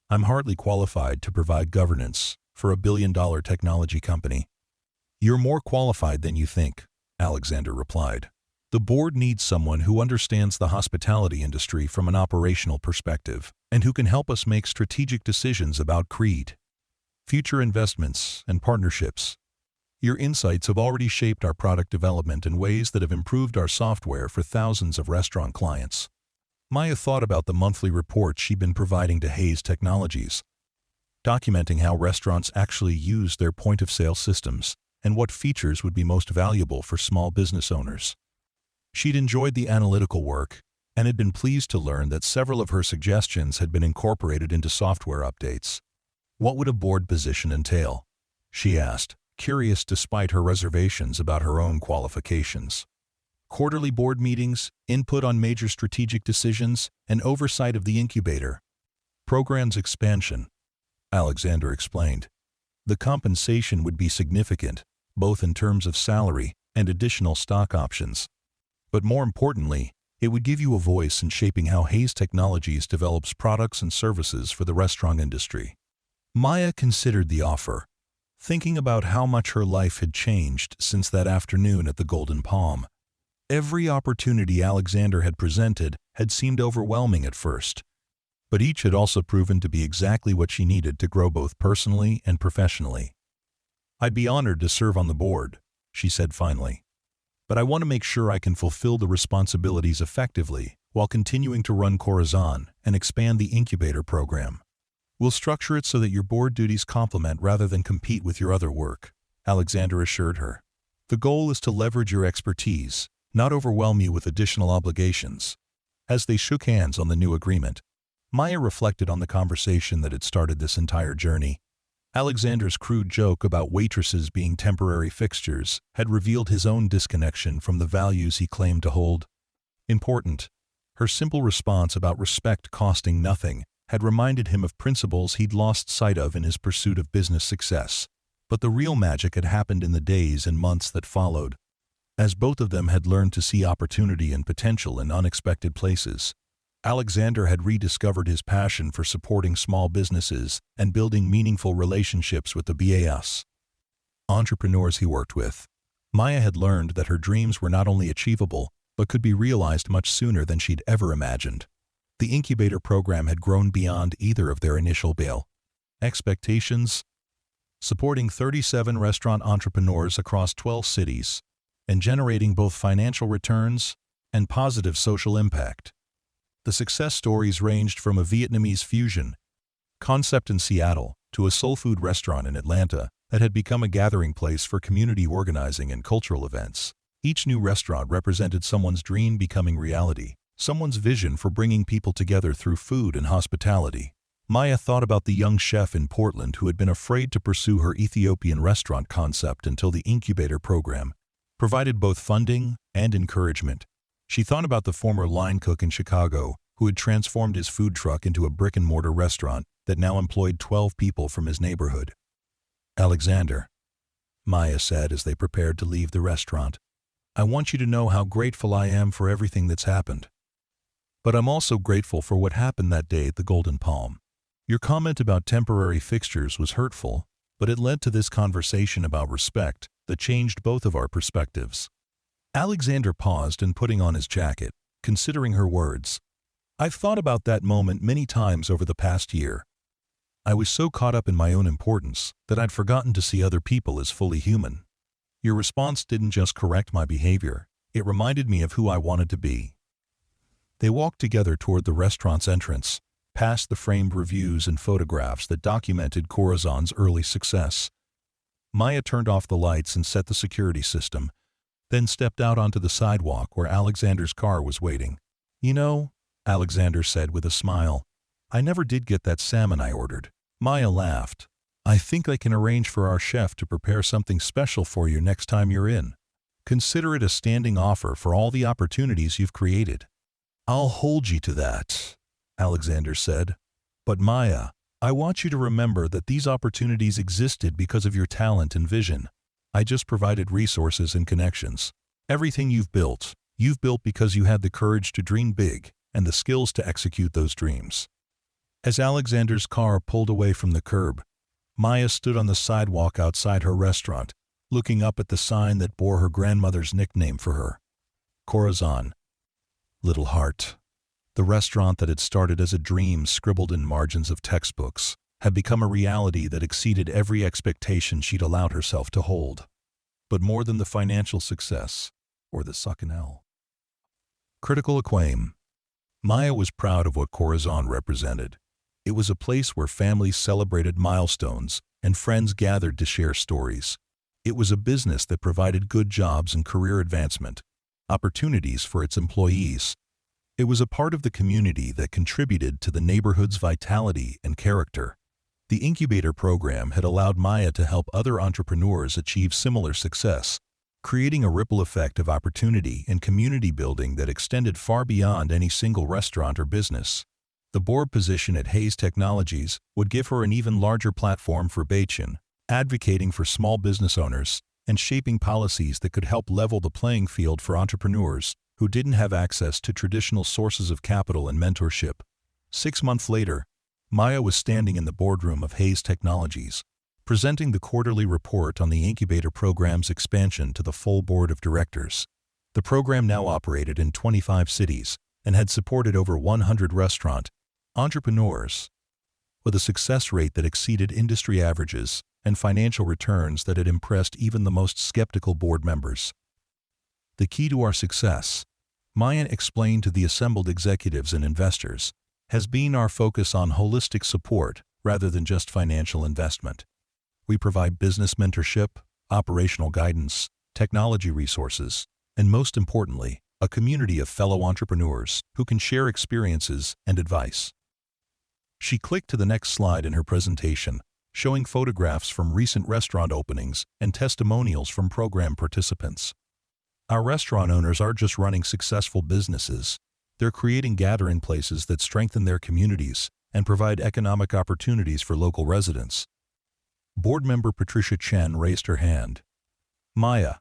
I'm hardly qualified to provide governance for a billion-dollar technology company. You're more qualified than you think, Alexander replied. The board needs someone who understands the hospitality industry from an operational perspective and who can help us make strategic decisions about creed, future investments, and partnerships. Your insights have already shaped our product development in ways that have improved our software for thousands of restaurant clients. Maya thought about the monthly reports she'd been providing to Hayes Technologies, documenting how restaurants actually use their point-of-sale systems and what features would be most valuable for small business owners. She'd enjoyed the analytical work and had been pleased to learn that several of her suggestions had been incorporated into software updates. What would a board position entail? She asked, curious despite her reservations about her own qualifications. Quarterly board meetings, input on major strategic decisions, and oversight of the incubator. Program's expansion, Alexander explained. The compensation would be significant, both in terms of salary and additional stock options. But more importantly, it would give you a voice in shaping how Hayes Technologies develops products and services for the restaurant industry. Maya considered the offer, thinking about how much her life had changed since that afternoon at the Golden Palm. Every opportunity Alexander had presented had seemed overwhelming at first, but each had also proven to be exactly what she needed to grow both personally and professionally. I'd be honored to serve on the board, she said finally, but I want to make sure I can fulfill the responsibilities effectively while continuing to run Corazon and expand the incubator program. We'll structure it so that your board duties complement rather than compete with your other work, Alexander assured her. The goal is to leverage your expertise, not overwhelm you with additional obligations. As they shook hands on the new agreement, Maya reflected on the conversation that had started this entire journey. Alexander's crude joke about waitresses being temporary fixtures had revealed his own disconnection from the values he claimed to hold. Important, her simple response about respect costing nothing had reminded him of principles he'd lost sight of in his pursuit of business success. But the real magic had happened in the days and months that followed. As both of them had learned to see opportunity and potential in unexpected places, Alexander had rediscovered his passion for supporting small businesses and building meaningful relationships with the BAS entrepreneurs he worked with. Maya had learned that her dreams were not only achievable, but could be realized much sooner than she'd ever imagined. The incubator program had grown beyond either of their initial expectations, supporting 37 restaurant entrepreneurs across 12 cities, and generating both financial returns and positive social impact. The success stories ranged from a Vietnamese fusion concept in Seattle to a soul food restaurant in Atlanta that had become a gathering place for community organizing and cultural events. Each new restaurant represented someone's dream becoming reality, someone's vision for bringing people together through food and hospitality. Maya thought about the young chef in Portland who had been afraid to pursue her Ethiopian restaurant concept until the incubator program provided both funding and encouragement. She thought about the former line cook in Chicago who had transformed his food truck into a brick-and-mortar restaurant that now employed 12 people from his neighborhood. Alexander, Maya said as they prepared to leave the restaurant, I want you to know how grateful I am for everything that's happened. But I'm also grateful for what happened that day at the Golden Palm. Your comment about temporary fixtures was hurtful, but it led to this conversation about respect that changed both of our perspectives. Alexander paused in putting on his jacket, considering her words. I've thought about that moment many times over the past year. I was so caught up in my own importance that I'd forgotten to see other people as fully human. Your response didn't just correct my behavior, it reminded me of who I wanted to be. They walked together toward the restaurant's entrance, past the framed reviews and photographs that documented Corazon's early success. Maya turned off the lights and set the security system, then stepped out onto the sidewalk where Alexander's car was waiting. You know, Alexander said with a smile, I never did get that salmon I ordered. Maya laughed. I think I can arrange for our chef to prepare something special for you next time you're in. Consider it a standing offer for all the opportunities you've created. I'll hold you to that, Alexander said. But Maya, I want you to remember that these opportunities existed because of your talent and vision. I just provided resources and connections. Everything you've built because you had the courage to dream big and the skills to execute those dreams. As Alexander's car pulled away from the curb, Maya stood on the sidewalk outside her restaurant, looking up at the sign that bore her grandmother's nickname for her, Corazon, Little Heart. The restaurant that had started as a dream scribbled in margins of textbooks had become a reality that exceeded every expectation she'd allowed herself to hold. But more than the financial success, or the succanel. Critical acclaim. Maya was proud of what Corazon represented. It was a place where families celebrated milestones and friends gathered to share stories. It was a business that provided good jobs and career advancement, opportunities for its employees. It was a part of the community that contributed to the neighborhood's vitality and character. The incubator program had allowed Maya to help other entrepreneurs achieve similar success, creating a ripple effect of opportunity and community building that extended far beyond any single restaurant or business. The board position at Hayes Technologies would give her an even larger platform for Bachin, advocating for small business owners and shaping policies that could help level the playing field for entrepreneurs who didn't have access to traditional sources of capital and mentorship. 6 months later, Maya was standing in the boardroom of Hayes Technologies, presenting the quarterly report on the incubator program's expansion to the full board of directors. The program now operated in 25 cities and had supported over 100 restaurant entrepreneurs, with a success rate that exceeded industry averages and financial returns that had impressed even the most skeptical board members. The key to our success, Maya explained to the assembled executives and investors, has been our focus on holistic support rather than just financial investment. We provide business mentorship, operational guidance, technology resources, and most importantly, a community of fellow entrepreneurs who can share experiences and advice. She clicked to the next slide in her presentation, showing photographs from recent restaurant openings and testimonials from program participants. Our restaurant owners aren't just running successful businesses, they're creating gathering places that strengthen their communities and provide economic opportunities for local residents. Board member Patricia Chen raised her hand. Maya,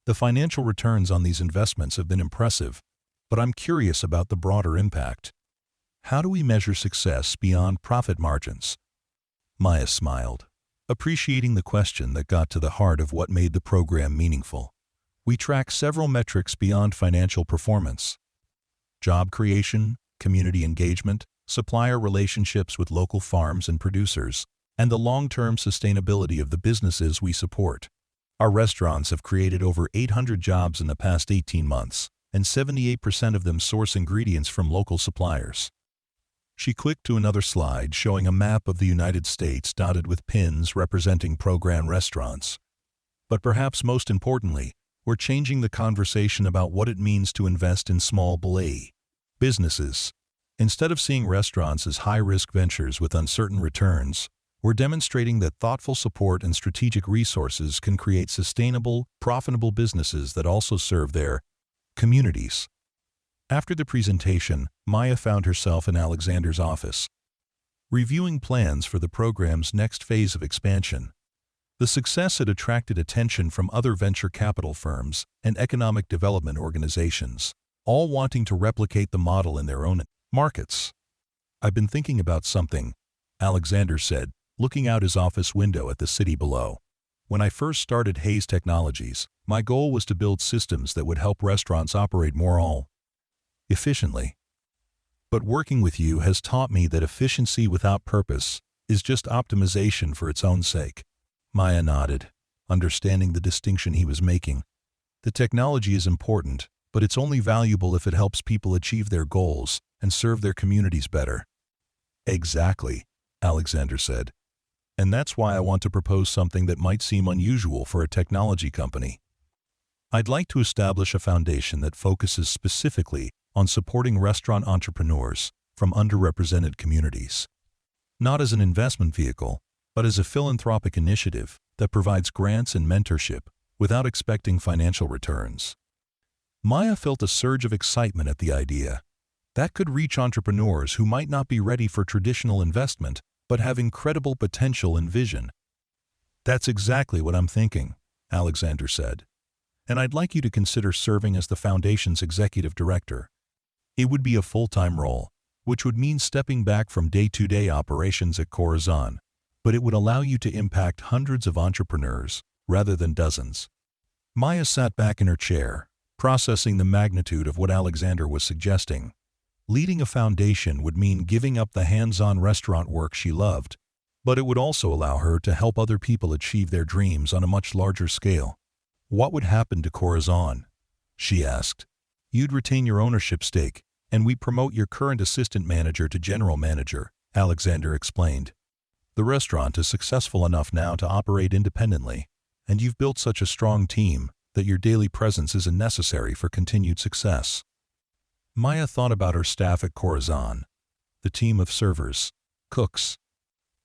the financial returns on these investments have been impressive, but I'm curious about the broader impact. How do we measure success beyond profit margins? Maya smiled, appreciating the question that got to the heart of what made the program meaningful. We track several metrics beyond financial performance: job creation, community engagement, supplier relationships with local farms and producers, and the long-term sustainability of the businesses we support. Our restaurants have created over 800 jobs in the past 18 months, and 78% of them source ingredients from local suppliers. She clicked to another slide showing a map of the United States dotted with pins representing program restaurants. But perhaps most importantly, we're changing the conversation about what it means to invest in small businesses. Instead of seeing restaurants as high-risk ventures with uncertain returns, we're demonstrating that thoughtful support and strategic resources can create sustainable, profitable businesses that also serve their communities. After the presentation, Maya found herself in Alexander's office, reviewing plans for the program's next phase of expansion. The success had attracted attention from other venture capital firms and economic development organizations, all wanting to replicate the model in their own markets. I've been thinking about something, Alexander said, looking out his office window at the city below. When I first started Hayes Technologies, my goal was to build systems that would help restaurants operate more efficiently. But working with you has taught me that efficiency without purpose is just optimization for its own sake. Maya nodded, understanding the distinction he was making. The technology is important, but it's only valuable if it helps people achieve their goals and serve their communities better. Exactly, Alexander said. And that's why I want to propose something that might seem unusual for a technology company. I'd like to establish a foundation that focuses specifically on supporting restaurant entrepreneurs from underrepresented communities. Not as an investment vehicle, but as a philanthropic initiative that provides grants and mentorship without expecting financial returns. Maya felt a surge of excitement at the idea. That could reach entrepreneurs who might not be ready for traditional investment but have incredible potential and vision. That's exactly what I'm thinking, Alexander said. And I'd like you to consider serving as the foundation's executive director. It would be a full-time role, which would mean stepping back from day-to-day operations at Corazon, but it would allow you to impact hundreds of entrepreneurs rather than dozens. Maya sat back in her chair, processing the magnitude of what Alexander was suggesting. Leading a foundation would mean giving up the hands-on restaurant work she loved, but it would also allow her to help other people achieve their dreams on a much larger scale. What would happen to Corazon? She asked. You'd retain your ownership stake, and we promote your current assistant manager to general manager, Alexander explained. The restaurant is successful enough now to operate independently, and you've built such a strong team that your daily presence isn't necessary for continued success. Maya thought about her staff at Corazon, the team of servers, cooks,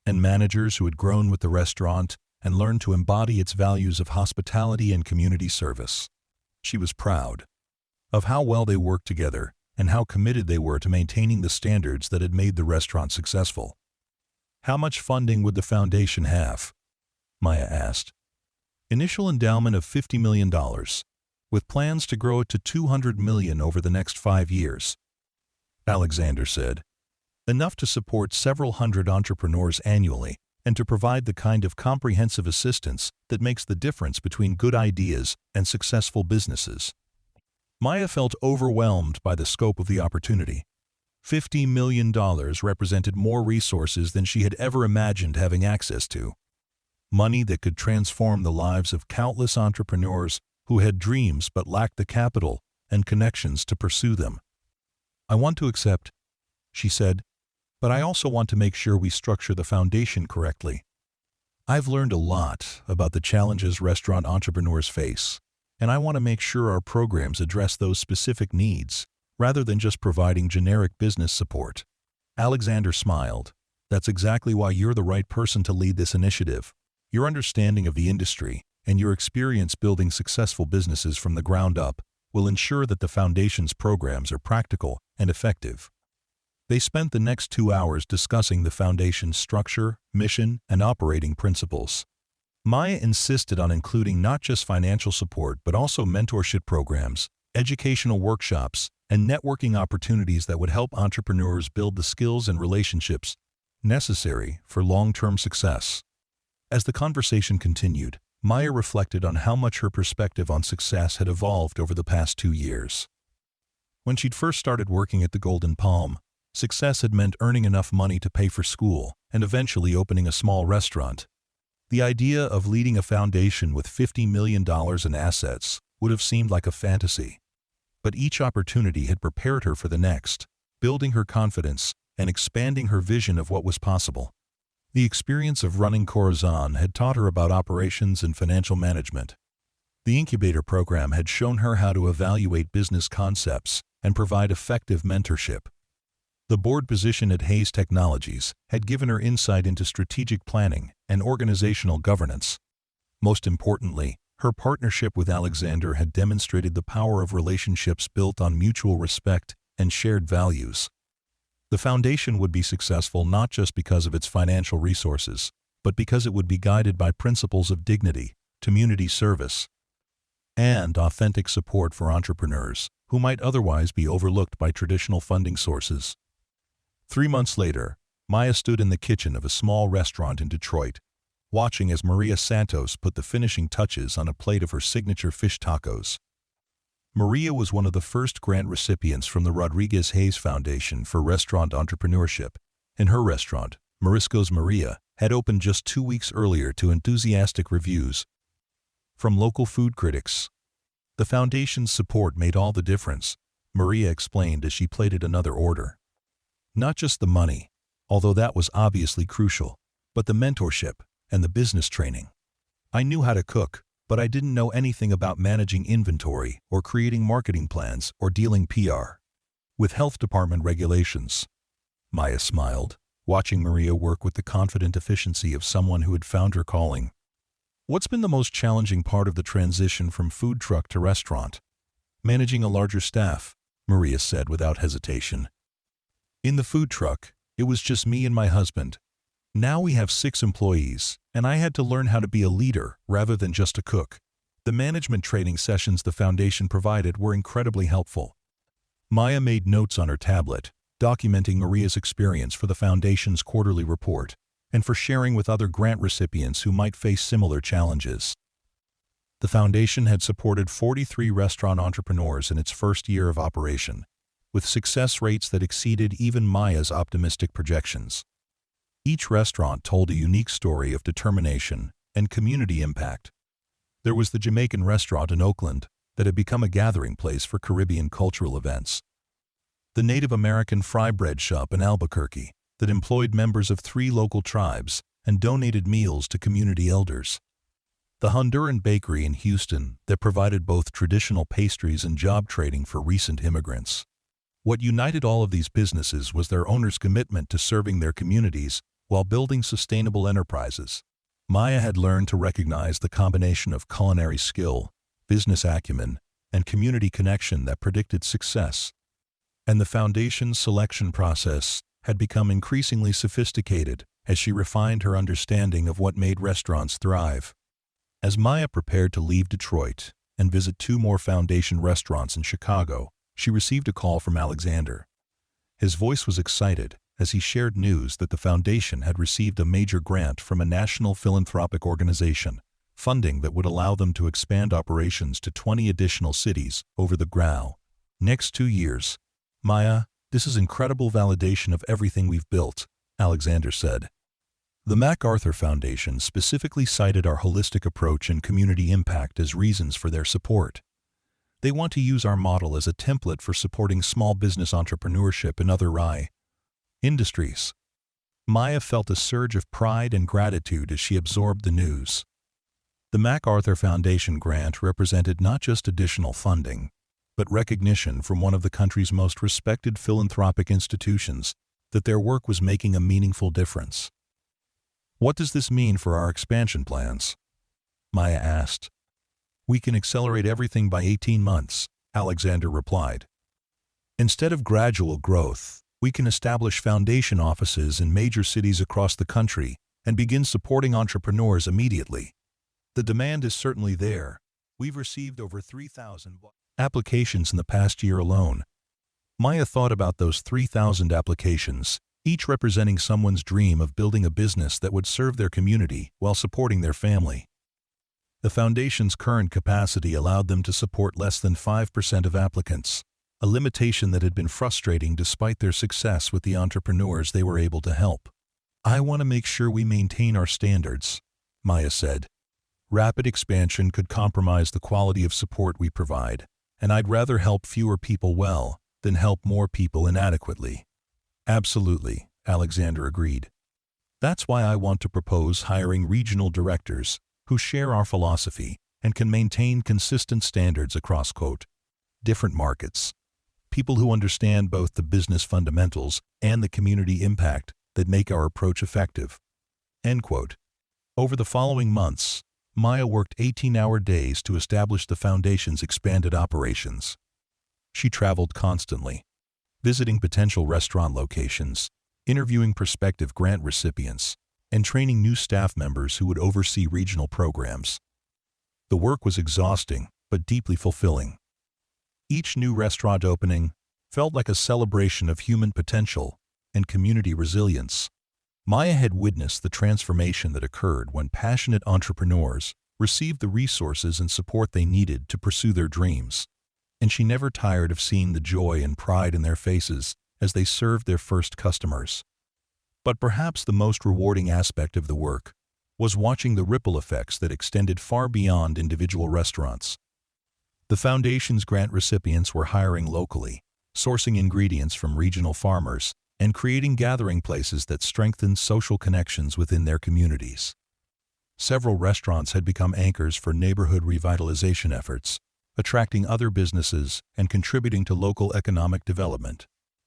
and managers who had grown with the restaurant and learned to embody its values of hospitality and community service. She was proud of how well they worked together and how committed they were to maintaining the standards that had made the restaurant successful. How much funding would the foundation have? Maya asked. Initial endowment of $50 million, with plans to grow it to $200 million over the next 5 years. Alexander said. Enough to support several hundred entrepreneurs annually and to provide the kind of comprehensive assistance that makes the difference between good ideas and successful businesses. Maya felt overwhelmed by the scope of the opportunity. $50 million represented more resources than she had ever imagined having access to. Money that could transform the lives of countless entrepreneurs who had dreams but lacked the capital and connections to pursue them. I want to accept, she said, but I also want to make sure we structure the foundation correctly. I've learned a lot about the challenges restaurant entrepreneurs face, and I want to make sure our programs address those specific needs, rather than just providing generic business support. Alexander smiled. That's exactly why you're the right person to lead this initiative. Your understanding of the industry and your experience building successful businesses from the ground up will ensure that the foundation's programs are practical and effective. They spent the next 2 hours discussing the foundation's structure, mission, and operating principles. Maya insisted on including not just financial support but also mentorship programs, educational workshops, and networking opportunities that would help entrepreneurs build the skills and relationships necessary for long-term success. As the conversation continued, Maya reflected on how much her perspective on success had evolved over the past 2 years. When she'd first started working at the Golden Palm, success had meant earning enough money to pay for school and eventually opening a small restaurant. The idea of leading a foundation with $50 million in assets would have seemed like a fantasy. But each opportunity had prepared her for the next, building her confidence and expanding her vision of what was possible. The experience of running Corazon had taught her about operations and financial management. The incubator program had shown her how to evaluate business concepts and provide effective mentorship. The board position at Hayes Technologies had given her insight into strategic planning and organizational governance. Most importantly, her partnership with Alexander had demonstrated the power of relationships built on mutual respect and shared values. The foundation would be successful not just because of its financial resources, but because it would be guided by principles of dignity, community service, and authentic support for entrepreneurs who might otherwise be overlooked by traditional funding sources. 3 months later, Maya stood in the kitchen of a small restaurant in Detroit, watching as Maria Santos put the finishing touches on a plate of her signature fish tacos. Maria was one of the first grant recipients from the Rodriguez Hayes Foundation for Restaurant Entrepreneurship, and her restaurant, Marisco's Maria, had opened just 2 weeks earlier to enthusiastic reviews from local food critics. The foundation's support made all the difference, Maria explained as she plated another order. Not just the money, although that was obviously crucial, but the mentorship and the business training. I knew how to cook, but I didn't know anything about managing inventory or creating marketing plans or dealing PR with health department regulations. Maya smiled, watching Maria work with the confident efficiency of someone who had found her calling. What's been the most challenging part of the transition from food truck to restaurant? Managing a larger staff, Maria said without hesitation. In the food truck, it was just me and my husband. Now we have 6 employees, and I had to learn how to be a leader rather than just a cook. The management training sessions the foundation provided were incredibly helpful. Maya made notes on her tablet, documenting Maria's experience for the foundation's quarterly report, and for sharing with other grant recipients who might face similar challenges. The foundation had supported 43 restaurant entrepreneurs in its first year of operation, with success rates that exceeded even Maya's optimistic projections. Each restaurant told a unique story of determination and community impact. There was the Jamaican restaurant in Oakland that had become a gathering place for Caribbean cultural events. The Native American fry bread shop in Albuquerque that employed members of 3 local tribes and donated meals to community elders. The Honduran bakery in Houston that provided both traditional pastries and job training for recent immigrants. What united all of these businesses was their owners' commitment to serving their communities while building sustainable enterprises. Maya had learned to recognize the combination of culinary skill, business acumen, and community connection that predicted success. And the foundation's selection process had become increasingly sophisticated as she refined her understanding of what made restaurants thrive. As Maya prepared to leave Detroit and visit 2 more foundation restaurants in Chicago, she received a call from Alexander. His voice was excited as he shared news that the foundation had received a major grant from a national philanthropic organization, funding that would allow them to expand operations to 20 additional cities over the next 2 years. Maya, this is incredible validation of everything we've built, Alexander said. The MacArthur Foundation specifically cited our holistic approach and community impact as reasons for their support. They want to use our model as a template for supporting small business entrepreneurship in other industries. Maya felt a surge of pride and gratitude as she absorbed the news. The MacArthur Foundation grant represented not just additional funding, but recognition from one of the country's most respected philanthropic institutions that their work was making a meaningful difference. What does this mean for our expansion plans? Maya asked. We can accelerate everything by 18 months, Alexander replied. Instead of gradual growth, we can establish foundation offices in major cities across the country and begin supporting entrepreneurs immediately. The demand is certainly there. We've received over 3,000 applications in the past year alone. Maya thought about those 3,000 applications, each representing someone's dream of building a business that would serve their community while supporting their family. The foundation's current capacity allowed them to support less than 5% of applicants, a limitation that had been frustrating despite their success with the entrepreneurs they were able to help. I want to make sure we maintain our standards, Maya said. Rapid expansion could compromise the quality of support we provide, and I'd rather help fewer people well than help more people inadequately. Absolutely, Alexander agreed. That's why I want to propose hiring regional directors who share our philosophy and can maintain consistent standards across, different markets. People who understand both the business fundamentals and the community impact that make our approach effective. End quote. Over the following months, Maya worked 18-hour days to establish the foundation's expanded operations. She traveled constantly, visiting potential restaurant locations, interviewing prospective grant recipients, and training new staff members who would oversee regional programs. The work was exhausting, but deeply fulfilling. Each new restaurant opening felt like a celebration of human potential and community resilience. Maya had witnessed the transformation that occurred when passionate entrepreneurs received the resources and support they needed to pursue their dreams, and she never tired of seeing the joy and pride in their faces as they served their first customers. But perhaps the most rewarding aspect of the work was watching the ripple effects that extended far beyond individual restaurants. The foundation's grant recipients were hiring locally, sourcing ingredients from regional farmers, and creating gathering places that strengthened social connections within their communities. Several restaurants had become anchors for neighborhood revitalization efforts, attracting other businesses and contributing to local economic development.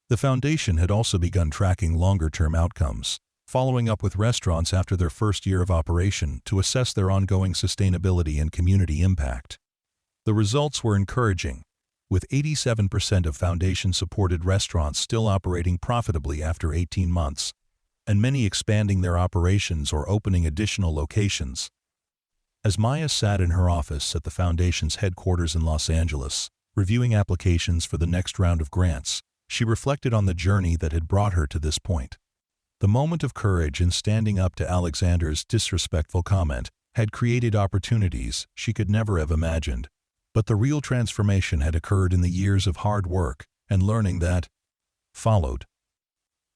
The foundation had also begun tracking longer-term outcomes, following up with restaurants after their first year of operation to assess their ongoing sustainability and community impact. The results were encouraging, with 87% of foundation-supported restaurants still operating profitably after 18 months. and many expanding their operations or opening additional locations. As Maya sat in her office at the foundation's headquarters in Los Angeles, reviewing applications for the next round of grants, she reflected on the journey that had brought her to this point. The moment of courage in standing up to Alexander's disrespectful comment had created opportunities she could never have imagined. But the real transformation had occurred in the years of hard work and learning that followed.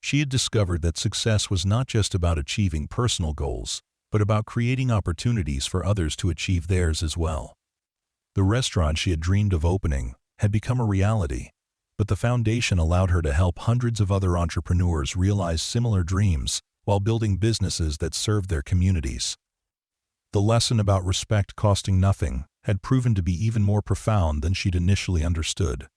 She had discovered that success was not just about achieving personal goals, but about creating opportunities for others to achieve theirs as well. The restaurant she had dreamed of opening had become a reality, but the foundation allowed her to help hundreds of other entrepreneurs realize similar dreams while building businesses that served their communities. The lesson about respect costing nothing had proven to be even more profound than she'd initially understood.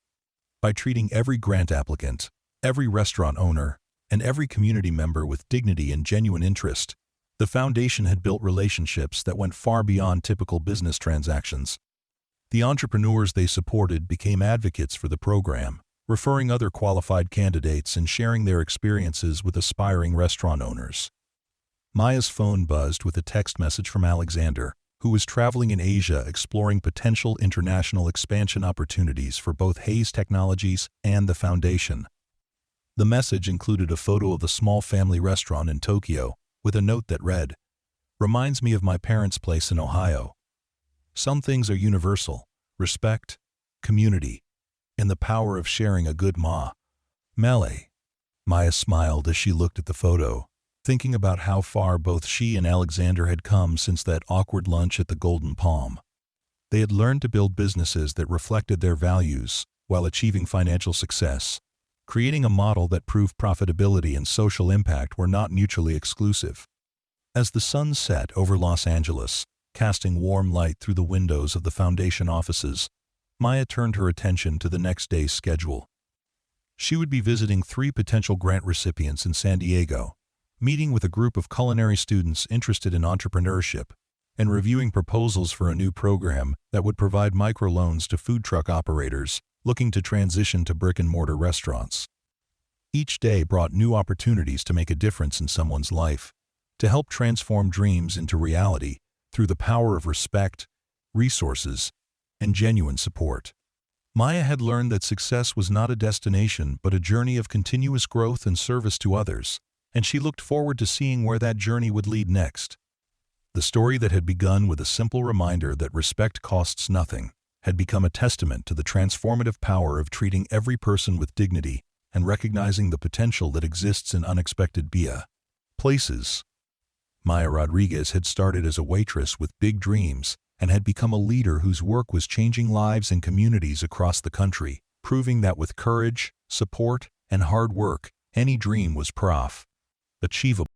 By treating every grant applicant, every restaurant owner, and every community member with dignity and genuine interest, the foundation had built relationships that went far beyond typical business transactions. The entrepreneurs they supported became advocates for the program, referring other qualified candidates and sharing their experiences with aspiring restaurant owners. Maya's phone buzzed with a text message from Alexander, who was traveling in Asia exploring potential international expansion opportunities for both Hayes Technologies and the foundation. The message included a photo of a small family restaurant in Tokyo, with a note that read, "Reminds me of my parents' place in Ohio. Some things are universal: respect, community, and the power of sharing a good melee." Maya smiled as she looked at the photo, thinking about how far both she and Alexander had come since that awkward lunch at the Golden Palm. They had learned to build businesses that reflected their values while achieving financial success, creating a model that proved profitability and social impact were not mutually exclusive. As the sun set over Los Angeles, casting warm light through the windows of the foundation offices, Maya turned her attention to the next day's schedule. She would be visiting 3 potential grant recipients in San Diego, meeting with a group of culinary students interested in entrepreneurship, and reviewing proposals for a new program that would provide microloans to food truck operators looking to transition to brick-and-mortar restaurants. Each day brought new opportunities to make a difference in someone's life, to help transform dreams into reality through the power of respect, resources, and genuine support. Maya had learned that success was not a destination but a journey of continuous growth and service to others, and she looked forward to seeing where that journey would lead next. The story that had begun with a simple reminder that respect costs nothing had become a testament to the transformative power of treating every person with dignity and recognizing the potential that exists in unexpected places. Maya Rodriguez had started as a waitress with big dreams and had become a leader whose work was changing lives and communities across the country, proving that with courage, support, and hard work, any dream was achievable.